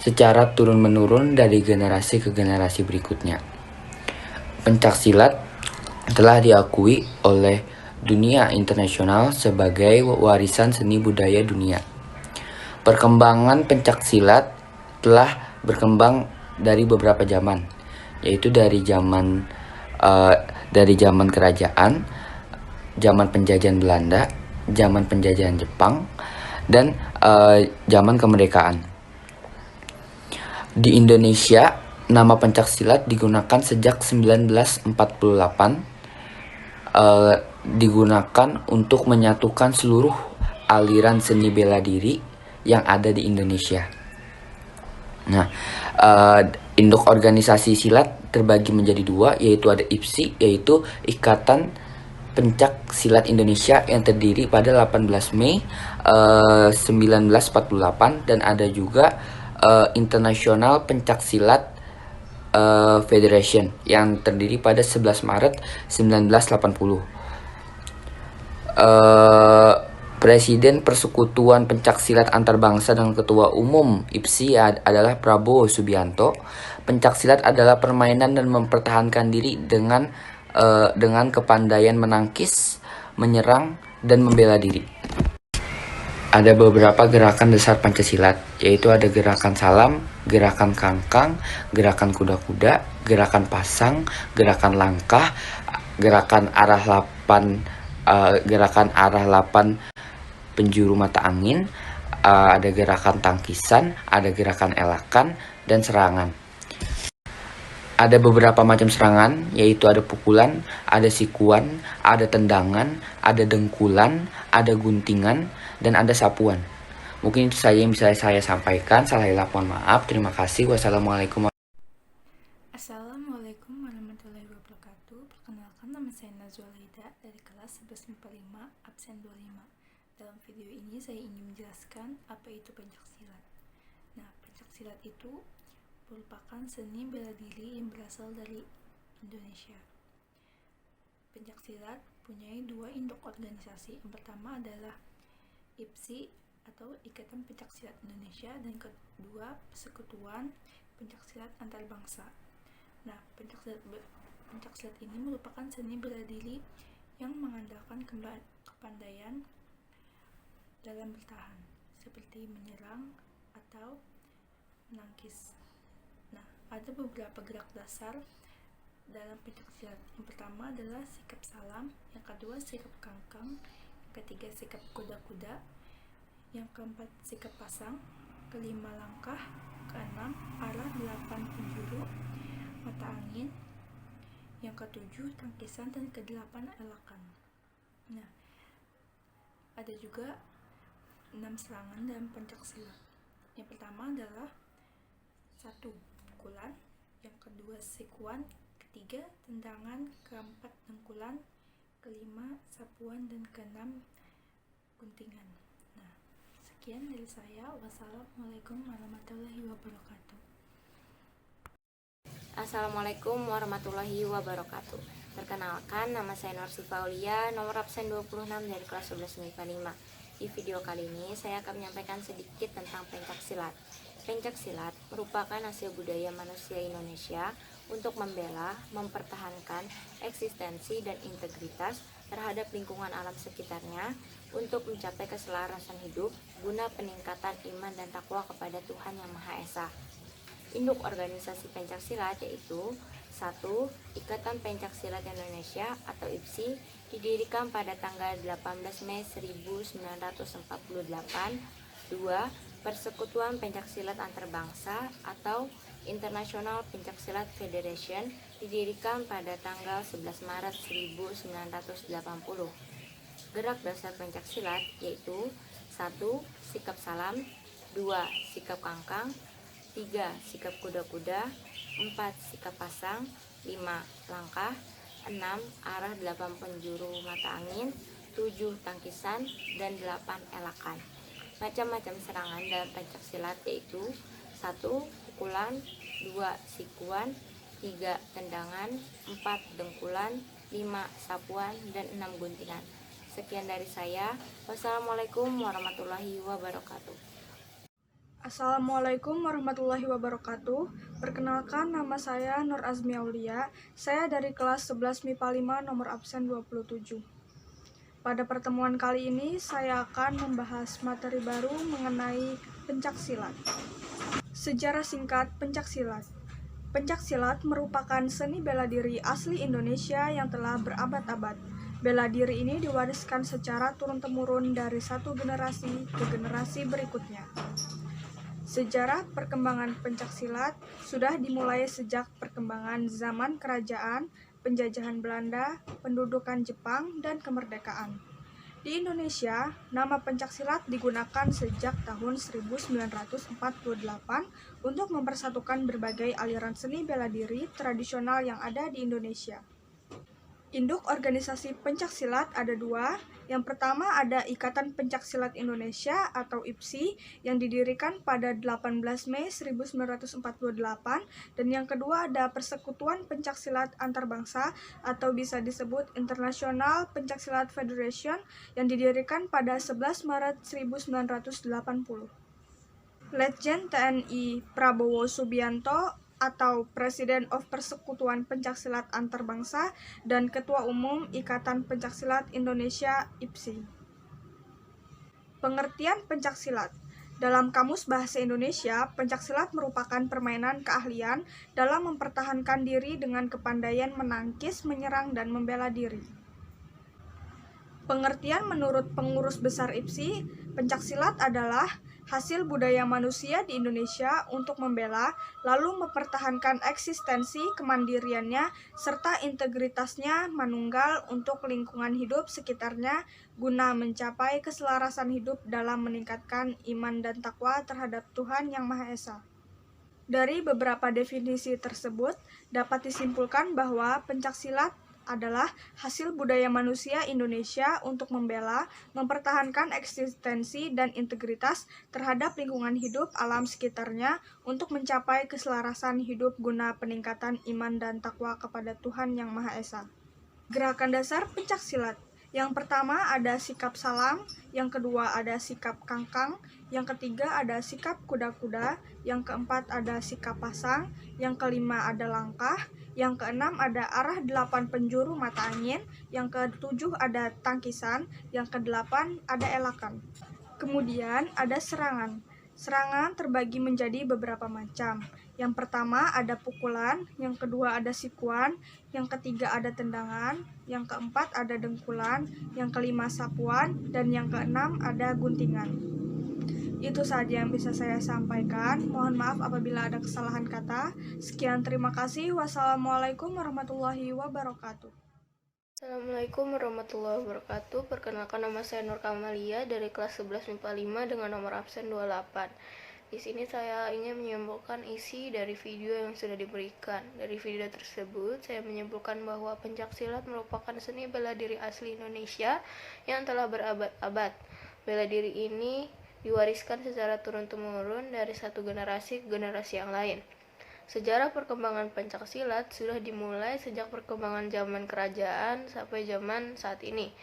secara turun-menurun dari generasi ke generasi berikutnya. Pencaksilat telah diakui oleh dunia internasional sebagai warisan seni budaya dunia. Perkembangan pencaksilat telah berkembang dari beberapa zaman, yaitu dari zaman kerajaan, zaman penjajahan Belanda, zaman penjajahan Jepang, dan zaman kemerdekaan. Di Indonesia, nama pencaksilat digunakan sejak 1948. Digunakan untuk menyatukan seluruh aliran seni bela diri yang ada di Indonesia. Nah, induk organisasi silat terbagi menjadi 2, yaitu ada IPSI, yaitu Ikatan Pencak Silat Indonesia, yang terdiri pada 18 Mei 1948, dan ada juga International Pencak Silat Federation yang terdiri pada 11 Maret 1980. Presiden Persekutuan Pencaksilat Antarbangsa dan Ketua Umum IPSI adalah Prabowo Subianto. Pencaksilat adalah permainan dan mempertahankan diri dengan kepandaian menangkis, menyerang, dan membela diri. Ada beberapa gerakan dasar Pancasilat, yaitu ada gerakan salam, gerakan kangkang, gerakan kuda-kuda, gerakan pasang, gerakan langkah, gerakan arah 8 penjuru mata angin, ada gerakan tangkisan, ada gerakan elakan, dan serangan. Ada beberapa macam serangan, yaitu ada pukulan, ada sikuan, ada tendangan, ada dengkulan, ada guntingan, dan ada sapuan. Mungkin itu saja yang bisa saya sampaikan. Salah hilaf mohon maaf. Terima kasih. Wassalamualaikum. Assalamualaikum warahmatullahi wabarakatuh. kelas 11 MIPA 5 absen 25. Dalam video ini saya ingin menjelaskan apa itu pencaksilat. Nah, pencaksilat itu merupakan seni bela diri yang berasal dari Indonesia. Pencaksilat punya dua induk organisasi. Yang pertama adalah IPSI atau Ikatan Pencaksilat Indonesia, dan kedua Persekutuan Pencaksilat Antarbangsa. Nah, pencaksilat ini merupakan seni bela diri yang mengandalkan kepandaian dalam bertahan, seperti menyerang atau menangkis. Nah, ada beberapa gerak dasar dalam pencaksilat. Yang pertama adalah sikap salam, yang kedua sikap kangkang, yang ketiga sikap kuda-kuda, yang keempat sikap pasang, kelima langkah, keenam arah 8 penjuru mata angin, yang ketujuh tangkisan, dan kedelapan elakan. Nah, ada juga 6 serangan dalam pencaksilat. Yang pertama adalah 1. Pukulan, yang kedua sikuan, ketiga tendangan, keempat dengkulan, kelima sapuan, dan keenam guntingan. Nah, sekian dari saya. Wassalamualaikum warahmatullahi wabarakatuh. Assalamualaikum warahmatullahi wabarakatuh. Perkenalkan, nama saya Nur Sifaulia, nomor absen 26 dari kelas 11 MIPA 5. Di video kali ini saya akan menyampaikan sedikit tentang pencaksilat. Pencaksilat merupakan hasil budaya manusia Indonesia untuk membela, mempertahankan eksistensi dan integritas terhadap lingkungan alam sekitarnya untuk mencapai keselarasan hidup guna peningkatan iman dan takwa kepada Tuhan Yang Maha Esa. Induk organisasi pencaksilat yaitu 1. Ikatan Pencaksilat Indonesia atau IPSI, didirikan pada tanggal 18 Mei 1948. 2. Persekutuan Pencaksilat Antarbangsa atau International Pencaksilat Federation, didirikan pada tanggal 11 Maret 1980. Gerak dasar pencaksilat yaitu 1. Sikap salam, 2. Sikap kangkang, 3. Sikap kuda-kuda, 4. Sikap pasang, 5. Langkah, 6. Arah 8 penjuru mata angin, 7. Tangkisan, dan 8. Elakan. Macam-macam serangan dalam pencaksilat yaitu 1. Pukulan, 2. Sikuan, 3. Tendangan, 4. Dengkulan, 5. Sapuan, dan 6. guntingan. Sekian dari saya. Wassalamualaikum warahmatullahi wabarakatuh. Assalamualaikum warahmatullahi wabarakatuh. Perkenalkan, nama saya Nur Azmi Aulia. Saya dari kelas 11 MIPA 5 nomor absen 27. Pada pertemuan kali ini saya akan membahas materi baru mengenai pencaksilat. Sejarah singkat pencaksilat. Pencaksilat merupakan seni bela diri asli Indonesia yang telah berabad-abad. Bela diri ini diwariskan secara turun-temurun dari satu generasi ke generasi berikutnya. Sejarah perkembangan pencaksilat sudah dimulai sejak perkembangan zaman kerajaan, penjajahan Belanda, pendudukan Jepang, dan kemerdekaan. Di Indonesia, nama pencaksilat digunakan sejak tahun 1948 untuk mempersatukan berbagai aliran seni bela diri tradisional yang ada di Indonesia. Induk organisasi pencaksilat ada dua. Yang pertama ada Ikatan Pencaksilat Indonesia atau IPSI yang didirikan pada 18 Mei 1948, dan yang kedua ada Persekutuan Pencaksilat Antarbangsa atau bisa disebut International Pencaksilat Federation yang didirikan pada 11 Maret 1980. Letjen TNI Prabowo Subianto atau Presiden of Persekutuan Pencaksilat Antarbangsa dan Ketua Umum Ikatan Pencaksilat Indonesia IPSI. Pengertian pencaksilat. Dalam Kamus Bahasa Indonesia, pencaksilat merupakan permainan keahlian dalam mempertahankan diri dengan kepandaian menangkis, menyerang, dan membela diri. Pengertian menurut Pengurus Besar IPSI, pencaksilat adalah hasil budaya manusia di Indonesia untuk membela, lalu mempertahankan eksistensi kemandiriannya serta integritasnya manunggal untuk lingkungan hidup sekitarnya guna mencapai keselarasan hidup dalam meningkatkan iman dan takwa terhadap Tuhan Yang Maha Esa. Dari beberapa definisi tersebut, dapat disimpulkan bahwa pencaksilat adalah hasil budaya manusia Indonesia untuk membela, mempertahankan eksistensi dan integritas terhadap lingkungan hidup alam sekitarnya untuk mencapai keselarasan hidup guna peningkatan iman dan takwa kepada Tuhan Yang Maha Esa. Gerakan dasar pencaksilat. Yang pertama ada sikap salam, yang kedua ada sikap kangkang, yang ketiga ada sikap kuda-kuda, yang keempat ada sikap pasang, yang kelima ada langkah, yang keenam ada arah 8 penjuru mata angin, yang ketujuh ada tangkisan, yang kedelapan ada elakan. Kemudian ada serangan. Serangan terbagi menjadi beberapa macam. Yang pertama ada pukulan, yang kedua ada sikuan, yang ketiga ada tendangan, yang keempat ada dengkulan, yang kelima sapuan, dan yang keenam ada guntingan. Itu saja yang bisa saya sampaikan. Mohon maaf apabila ada kesalahan kata. Sekian, terima kasih. Wassalamualaikum warahmatullahi wabarakatuh. Assalamualaikum warahmatullahi wabarakatuh. Perkenalkan, nama saya Nur Kamalia dari kelas 11 MIPA 5 dengan nomor absen 28. Di sini saya ingin menyimpulkan isi dari video yang sudah diberikan. Dari video tersebut, saya menyimpulkan bahwa pencaksilat merupakan seni bela diri asli Indonesia yang telah berabad-abad. Bela diri ini diwariskan secara turun-temurun dari satu generasi ke generasi yang lain. Sejarah perkembangan pencaksilat sudah dimulai sejak perkembangan zaman kerajaan sampai zaman saat ini.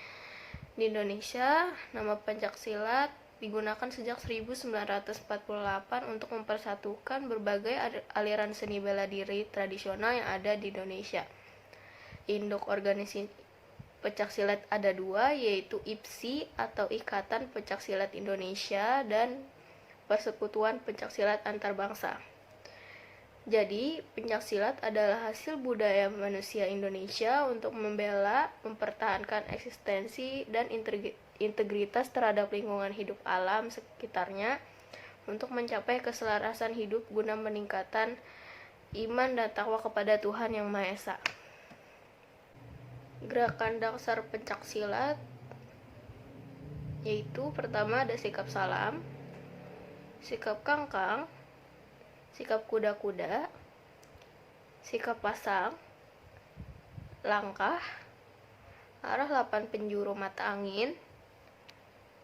Di Indonesia, nama pencaksilat digunakan sejak 1948 untuk mempersatukan berbagai aliran seni bela diri tradisional yang ada di Indonesia. Induk organisasi pencaksilat ada dua, yaitu IPSI atau Ikatan Pencaksilat Indonesia dan Persekutuan Pencaksilat Antarbangsa. Jadi, pencaksilat adalah hasil budaya manusia Indonesia untuk membela, mempertahankan eksistensi dan integritas terhadap lingkungan hidup alam sekitarnya untuk mencapai keselarasan hidup guna meningkatkan iman dan takwa kepada Tuhan Yang Maha Esa. Gerakan dasar pencaksilat yaitu pertama ada sikap salam, sikap kangkang, sikap kuda-kuda, sikap pasang, langkah, arah 8 penjuru mata angin,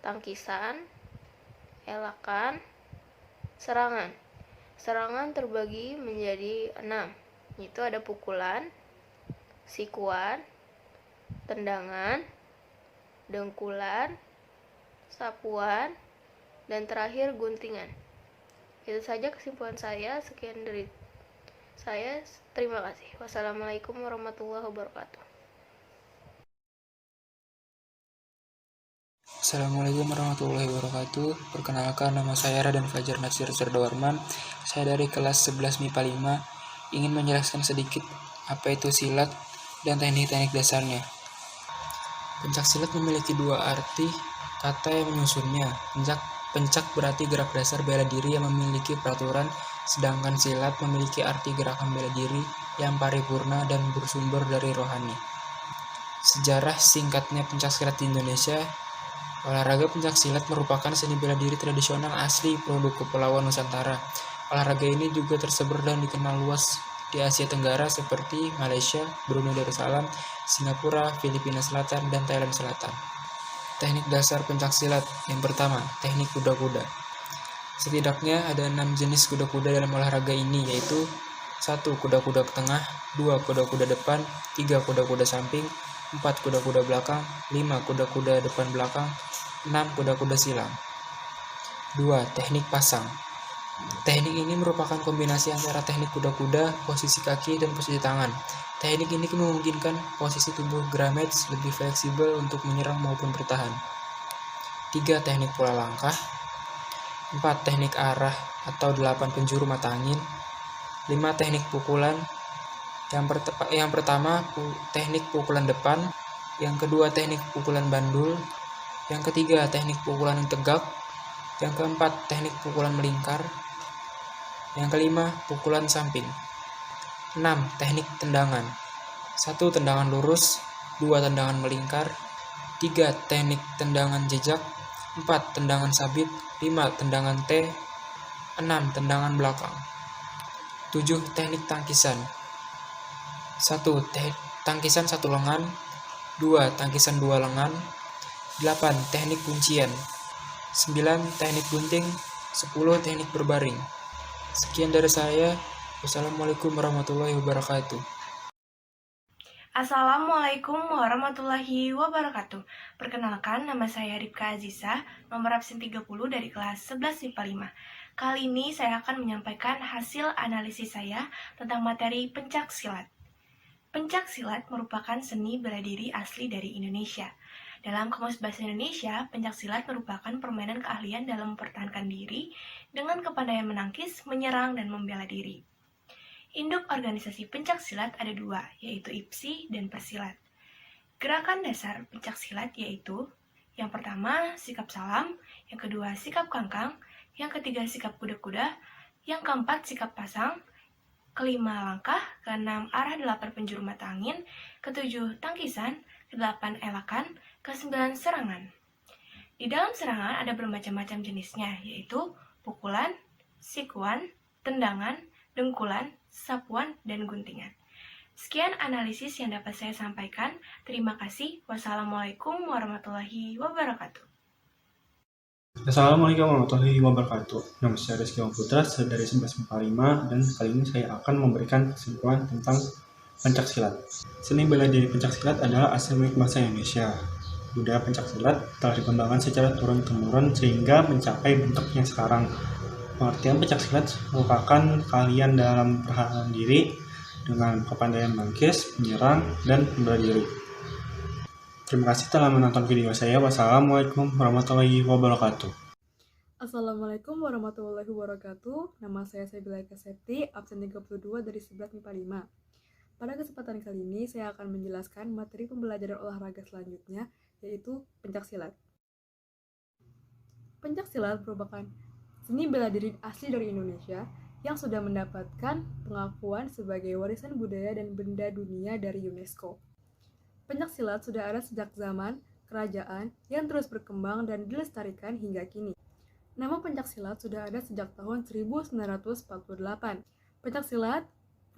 tangkisan, elakan, serangan. Serangan terbagi menjadi 6, yaitu ada pukulan, sikuan, tendangan, dengkulan, sapuan, dan terakhir guntingan. Itu saja kesimpulan saya. Sekian dari saya. Terima kasih. Wassalamualaikum warahmatullahi wabarakatuh. Assalamualaikum warahmatullahi wabarakatuh. Perkenalkan, nama saya Raden Fajar Nasir Serdawarman. Saya dari kelas 11 MIPA 5 ingin menjelaskan sedikit apa itu silat dan teknik-teknik dasarnya. Pencaksilat memiliki dua arti kata yang menyusunnya. Pencak berarti gerak dasar bela diri yang memiliki peraturan, sedangkan silat memiliki arti gerakan bela diri yang paripurna dan bersumber dari rohani. Sejarah singkatnya pencaksilat di Indonesia. Olahraga pencaksilat merupakan seni bela diri tradisional asli produk Kepulauan Nusantara. Olahraga ini juga tersebar dan dikenal luas di Asia Tenggara seperti Malaysia, Brunei Darussalam, Singapura, Filipina Selatan, dan Thailand Selatan. Teknik dasar pencaksilat. Yang pertama, teknik kuda-kuda. Setidaknya ada 6 jenis kuda-kuda dalam olahraga ini, yaitu 1. Kuda-kuda tengah, 2. Kuda-kuda depan, 3. Kuda-kuda samping, 4. Kuda-kuda belakang, 5. Kuda-kuda depan belakang, 6. Kuda-kuda silang. 2. Teknik pasang. Teknik ini merupakan kombinasi antara teknik kuda-kuda, posisi kaki, dan posisi tangan. Teknik ini memungkinkan posisi tubuh Grametz lebih fleksibel untuk menyerang maupun bertahan. 3. Teknik pola langkah. 4. Teknik arah atau 8 penjuru mata angin. 5. Teknik pukulan. Yang pertama, teknik pukulan depan. Yang kedua, teknik pukulan bandul. Yang ketiga, teknik pukulan yang tegak. Yang keempat, teknik pukulan melingkar. Yang kelima, pukulan samping. 6. Teknik tendangan. 1. Tendangan lurus. 2. Tendangan melingkar. 3. Teknik tendangan jejak. 4. Tendangan sabit. 5. Tendangan T. 6. Tendangan belakang. 7. Teknik tangkisan. 1. tangkisan 1 lengan, 2 tangkisan 2 lengan, 8 teknik kuncian, 9 teknik gunting, 10 teknik berbaring. Sekian dari saya. Wassalamualaikum warahmatullahi wabarakatuh. Assalamualaikum warahmatullahi wabarakatuh. Perkenalkan, nama saya Ripka Azizah, nomor absen 30 dari kelas 11 MIPA 5. Kali ini saya akan menyampaikan hasil analisis saya tentang materi pencaksilat. Pencaksilat merupakan seni bela diri asli dari Indonesia. Dalam Kamus Bahasa Indonesia, pencaksilat merupakan permainan keahlian dalam mempertahankan diri dengan kepandaian menangkis, menyerang, dan membela diri. Induk organisasi pencaksilat ada 2, yaitu IPSI dan Persilat. Gerakan dasar pencaksilat yaitu yang pertama sikap salam, yang kedua sikap kangkang, yang ketiga sikap kuda-kuda, yang keempat sikap pasang, kelima langkah, keenam arah 8 penjuru mata angin, ketujuh tangkisan, ke-8 elakan, ke-9 serangan. Di dalam serangan ada bermacam-macam jenisnya, yaitu pukulan, sikuan, tendangan, dengkulan, sapuan, dan guntingan. Sekian analisis yang dapat saya sampaikan. Terima kasih. Wassalamualaikum warahmatullahi wabarakatuh. Assalamualaikum warahmatullahi wabarakatuh. Nama saya Rizky Putra dari 11 MIPA 5 dan kali ini saya akan memberikan kesimpulan tentang pencaksilat. Seni bela diri pencaksilat adalah asal milik bangsa Indonesia. Budaya pencaksilat telah dikembangkan secara turun-temurun sehingga mencapai bentuknya sekarang. Pengertian pencaksilat merupakan keahlian dalam pertahanan diri dengan kepandaian menangkis, menyerang, dan membela diri. Terima kasih telah menonton video saya. Wassalamualaikum warahmatullahi wabarakatuh. Assalamualaikum warahmatullahi wabarakatuh. Nama saya Sabila Kasepti, absen 32 dari 11 MIPA 5. Pada kesempatan kali ini, saya akan menjelaskan materi pembelajaran olahraga selanjutnya, yaitu pencaksilat. Pencaksilat merupakan seni bela diri asli dari Indonesia yang sudah mendapatkan pengakuan sebagai warisan budaya dan benda dunia dari UNESCO. Pencaksilat sudah ada sejak zaman kerajaan yang terus berkembang dan dilestarikan hingga kini. Nama pencaksilat sudah ada sejak tahun 1948. Pencaksilat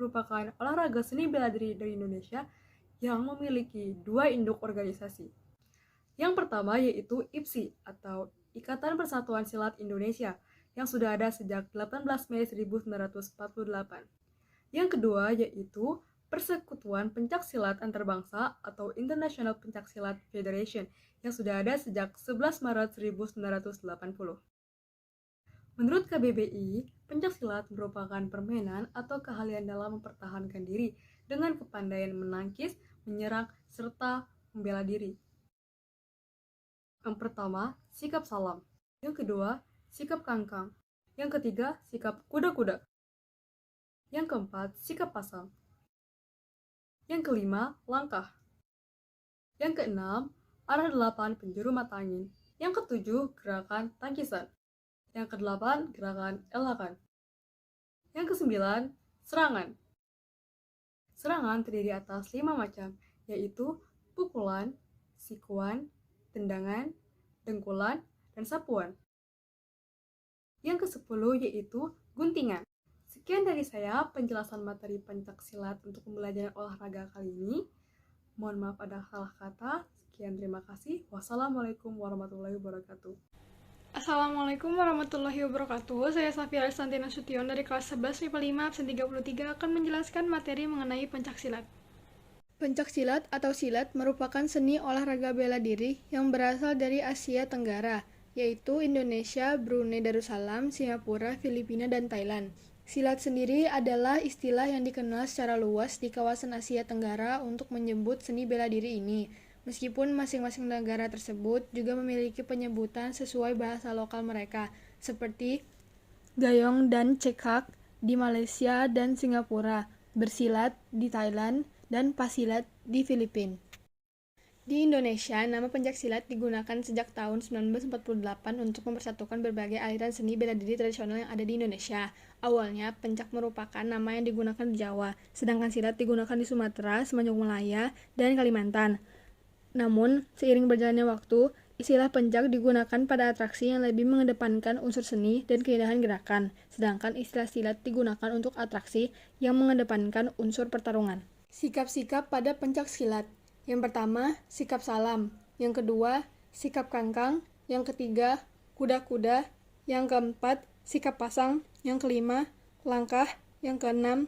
merupakan olahraga seni bela diri dari Indonesia yang memiliki 2 induk organisasi. Yang pertama yaitu IPSI atau Ikatan Persatuan Silat Indonesia yang sudah ada sejak 18 Mei 1948. Yang kedua yaitu Persekutuan Pencaksilat Antarbangsa atau International Pencaksilat Federation yang sudah ada sejak 11 Maret 1980. Menurut KBBI, pencaksilat merupakan permainan atau keahlian dalam mempertahankan diri dengan kepandaian menangkis, menyerang, serta membela diri. Yang pertama, sikap salam. Yang kedua, sikap kangkang. Yang ketiga, sikap kuda-kuda. Yang keempat, sikap pasang. Yang kelima, langkah. Yang keenam, arah 8 penjuru mata angin. Yang ketujuh, gerakan tangkisan. Yang kedelapan, gerakan elakan. Yang kesembilan, serangan. Serangan terdiri atas 5 macam, yaitu pukulan, sikuan, tendangan, dengkulan, dan sapuan. Yang ke-10 yaitu guntingan. Sekian dari saya penjelasan materi pencaksilat untuk pembelajaran olahraga kali ini. Mohon maaf ada salah kata. Sekian, terima kasih. Wassalamualaikum warahmatullahi wabarakatuh. Assalamualaikum warahmatullahi wabarakatuh. Saya Safira Santina Sution dari kelas 11 MIPA 5 absen 33 akan menjelaskan materi mengenai pencaksilat. Pencaksilat atau silat merupakan seni olahraga bela diri yang berasal dari Asia Tenggara, yaitu Indonesia, Brunei Darussalam, Singapura, Filipina, dan Thailand. Silat sendiri adalah istilah yang dikenal secara luas di kawasan Asia Tenggara untuk menyebut seni bela diri ini, meskipun masing-masing negara tersebut juga memiliki penyebutan sesuai bahasa lokal mereka, seperti Gayong dan Cekak di Malaysia dan Singapura, bersilat di Thailand, dan pasilat di Filipina. Di Indonesia, nama pencaksilat digunakan sejak tahun 1948 untuk mempersatukan berbagai aliran seni bela diri tradisional yang ada di Indonesia. Awalnya, pencak merupakan nama yang digunakan di Jawa, sedangkan silat digunakan di Sumatera, Semenanjung Malaya, dan Kalimantan. Namun, seiring berjalannya waktu, istilah pencak digunakan pada atraksi yang lebih mengedepankan unsur seni dan keindahan gerakan, sedangkan istilah silat digunakan untuk atraksi yang mengedepankan unsur pertarungan. Sikap-sikap pada pencaksilat. Yang pertama, sikap salam. Yang kedua, sikap kangkang. Yang ketiga, kuda-kuda. Yang keempat, sikap pasang. Yang kelima, langkah. Yang keenam,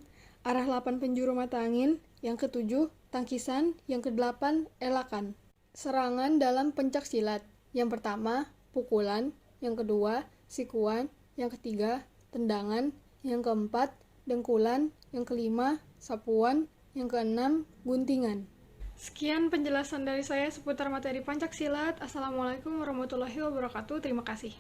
arah 8 penjuru mata angin. Yang ketujuh, tangkisan. Yang kedelapan, elakan. Serangan dalam pencaksilat. Yang pertama, pukulan. Yang kedua, sikuan. Yang ketiga, tendangan. Yang keempat, dengkulan. Yang kelima, sapuan. Yang keenam, guntingan. Sekian penjelasan dari saya seputar materi Pencaksilat. Assalamualaikum warahmatullahi wabarakatuh. Terima kasih.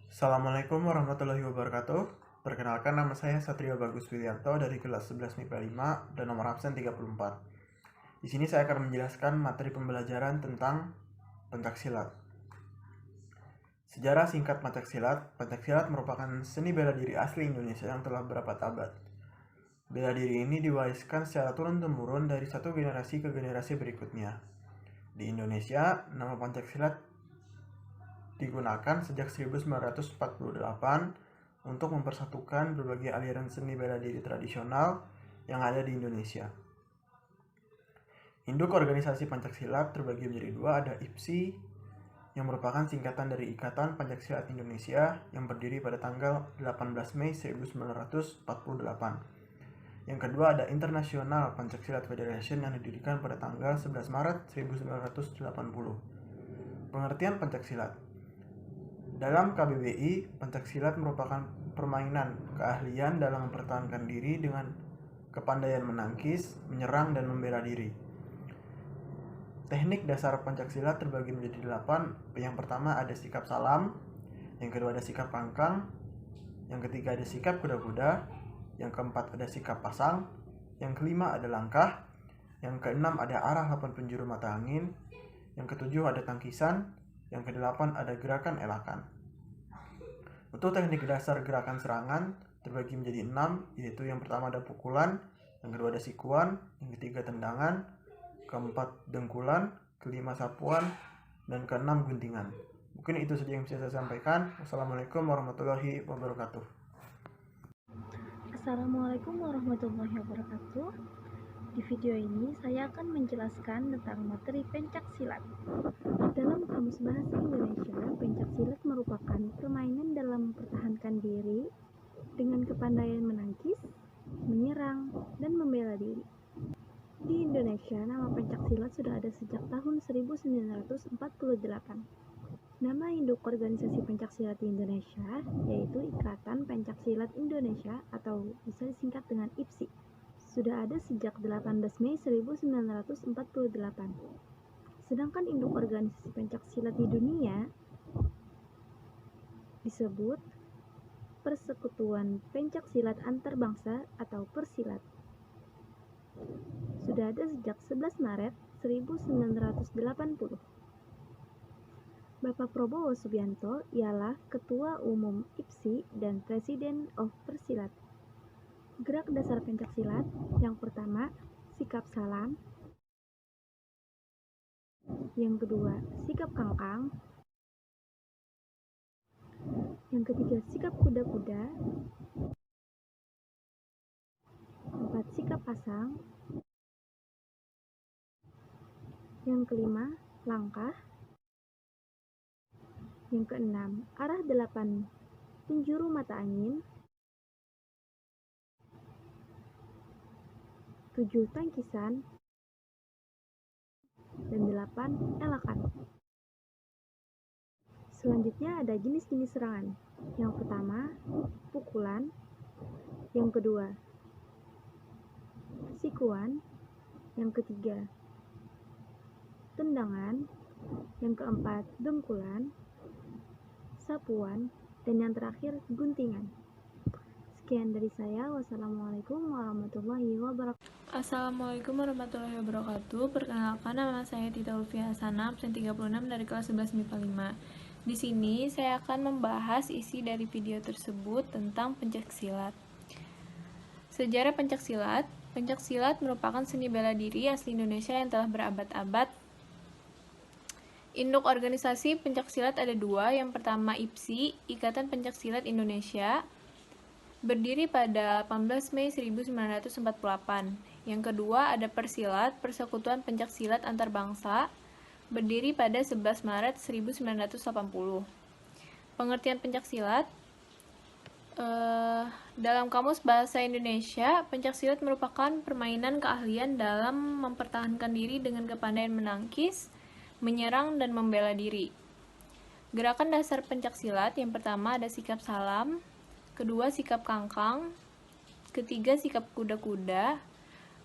Assalamualaikum warahmatullahi wabarakatuh. Perkenalkan, nama saya Satrio Bagus Wilianto dari kelas 11 MIPA 5 dan nomor absen 34. Di sini saya akan menjelaskan materi pembelajaran tentang pencaksilat. Sejarah singkat pencaksilat. Pencaksilat merupakan seni bela diri asli Indonesia yang telah berabad-abad. Bela diri ini diwariskan secara turun-temurun dari satu generasi ke generasi berikutnya. Di Indonesia, nama pencaksilat digunakan sejak 1948 untuk mempersatukan berbagai aliran seni bela diri tradisional yang ada di Indonesia. Induk organisasi pencaksilat terbagi menjadi dua, ada IPSI yang merupakan singkatan dari Ikatan Pencaksilat Indonesia yang berdiri pada tanggal 18 Mei 1948. Yang kedua ada International Pencaksilat Federation yang didirikan pada tanggal 11 Maret 1980. Pengertian pencaksilat. Dalam KBBI, pencaksilat merupakan permainan keahlian dalam mempertahankan diri dengan kepandaian menangkis, menyerang, dan membela diri. Teknik dasar pencaksilat terbagi menjadi 8. Yang pertama ada sikap salam, yang kedua ada sikap kangkang, yang ketiga ada sikap kuda-kuda, yang keempat ada sikap pasang, yang kelima ada langkah, yang keenam ada arah 8 penjuru mata angin, yang ketujuh ada tangkisan, yang kedelapan ada gerakan elakan. Untuk teknik dasar gerakan serangan terbagi menjadi 6, yaitu yang pertama ada pukulan, yang kedua ada sikuan, yang ketiga tendangan, keempat dengkulan, kelima sapuan, dan keenam guntingan. Mungkin itu saja yang bisa saya sampaikan. Wassalamualaikum warahmatullahi wabarakatuh. Assalamualaikum warahmatullahi wabarakatuh. Di video ini saya akan menjelaskan tentang materi pencaksilat. Dalam Kamus Bahasa Indonesia, pencaksilat merupakan permainan dalam mempertahankan diri dengan kepandaian menangkis, menyerang, dan membela diri. Di Indonesia, nama pencaksilat sudah ada sejak tahun 1948. Nama induk organisasi pencaksilat di Indonesia yaitu Ikatan Pencaksilat Indonesia atau bisa disingkat dengan IPSI. Sudah ada sejak 18 Mei 1948. Sedangkan induk organisasi pencaksilat di dunia disebut Persekutuan Pencaksilat Antarbangsa atau Persilat. Sudah ada sejak 11 Maret 1980. Bapak Prabowo Subianto ialah Ketua Umum IPSI dan Presiden of Persilat. Gerak dasar pencaksilat yang pertama, sikap salam. Yang kedua, sikap kangkang. Yang ketiga, sikap kuda-kuda. Keempat, sikap pasang. Yang kelima, langkah. Yang keenam, arah 8 penjuru mata angin. 7, tangkisan. Dan 8, elakan. Selanjutnya ada jenis-jenis serangan. Yang pertama, pukulan. Yang kedua, sikuan. Yang ketiga, tendangan. Yang keempat, dengkulan, sapuan, dan yang terakhir guntingan. Sekian dari saya. Wassalamualaikum warahmatullahi wabarakatuh. Assalamualaikum warahmatullahi wabarakatuh. Perkenalkan, nama saya Tita Ulfia Hasanah, absen 36 dari kelas 11 MIPA 5. Di sini saya akan membahas isi dari video tersebut tentang pencaksilat. Sejarah pencaksilat. Pencaksilat merupakan seni bela diri asli Indonesia yang telah berabad-abad. Induk organisasi pencaksilat ada dua. Yang pertama IPSI, Ikatan Pencaksilat Indonesia. berdiri pada 18 Mei 1948. Yang kedua ada Persilat, Persekutuan Pencaksilat Antarbangsa, berdiri pada 11 Maret 1980. Pengertian pencaksilat dalam Kamus Bahasa Indonesia, pencaksilat merupakan permainan keahlian dalam mempertahankan diri dengan kepandaian menangkis, menyerang, dan membela diri. Gerakan dasar pencaksilat yang pertama ada sikap salam, kedua sikap kangkang, ketiga sikap kuda-kuda,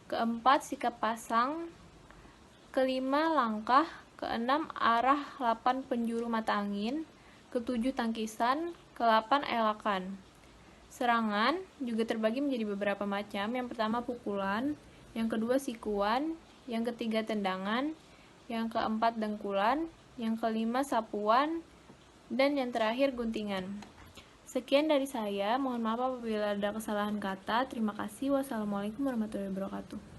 keempat sikap pasang, kelima langkah, keenam arah 8 penjuru mata angin, ketujuh tangkisan, ke-8 elakan. Serangan juga terbagi menjadi beberapa macam. Yang pertama pukulan, yang kedua sikuan, yang ketiga tendangan, yang keempat dengkulan, yang kelima sapuan, dan yang terakhir guntingan. Sekian dari saya, mohon maaf apabila ada kesalahan kata. Terima kasih. Wassalamualaikum warahmatullahi wabarakatuh.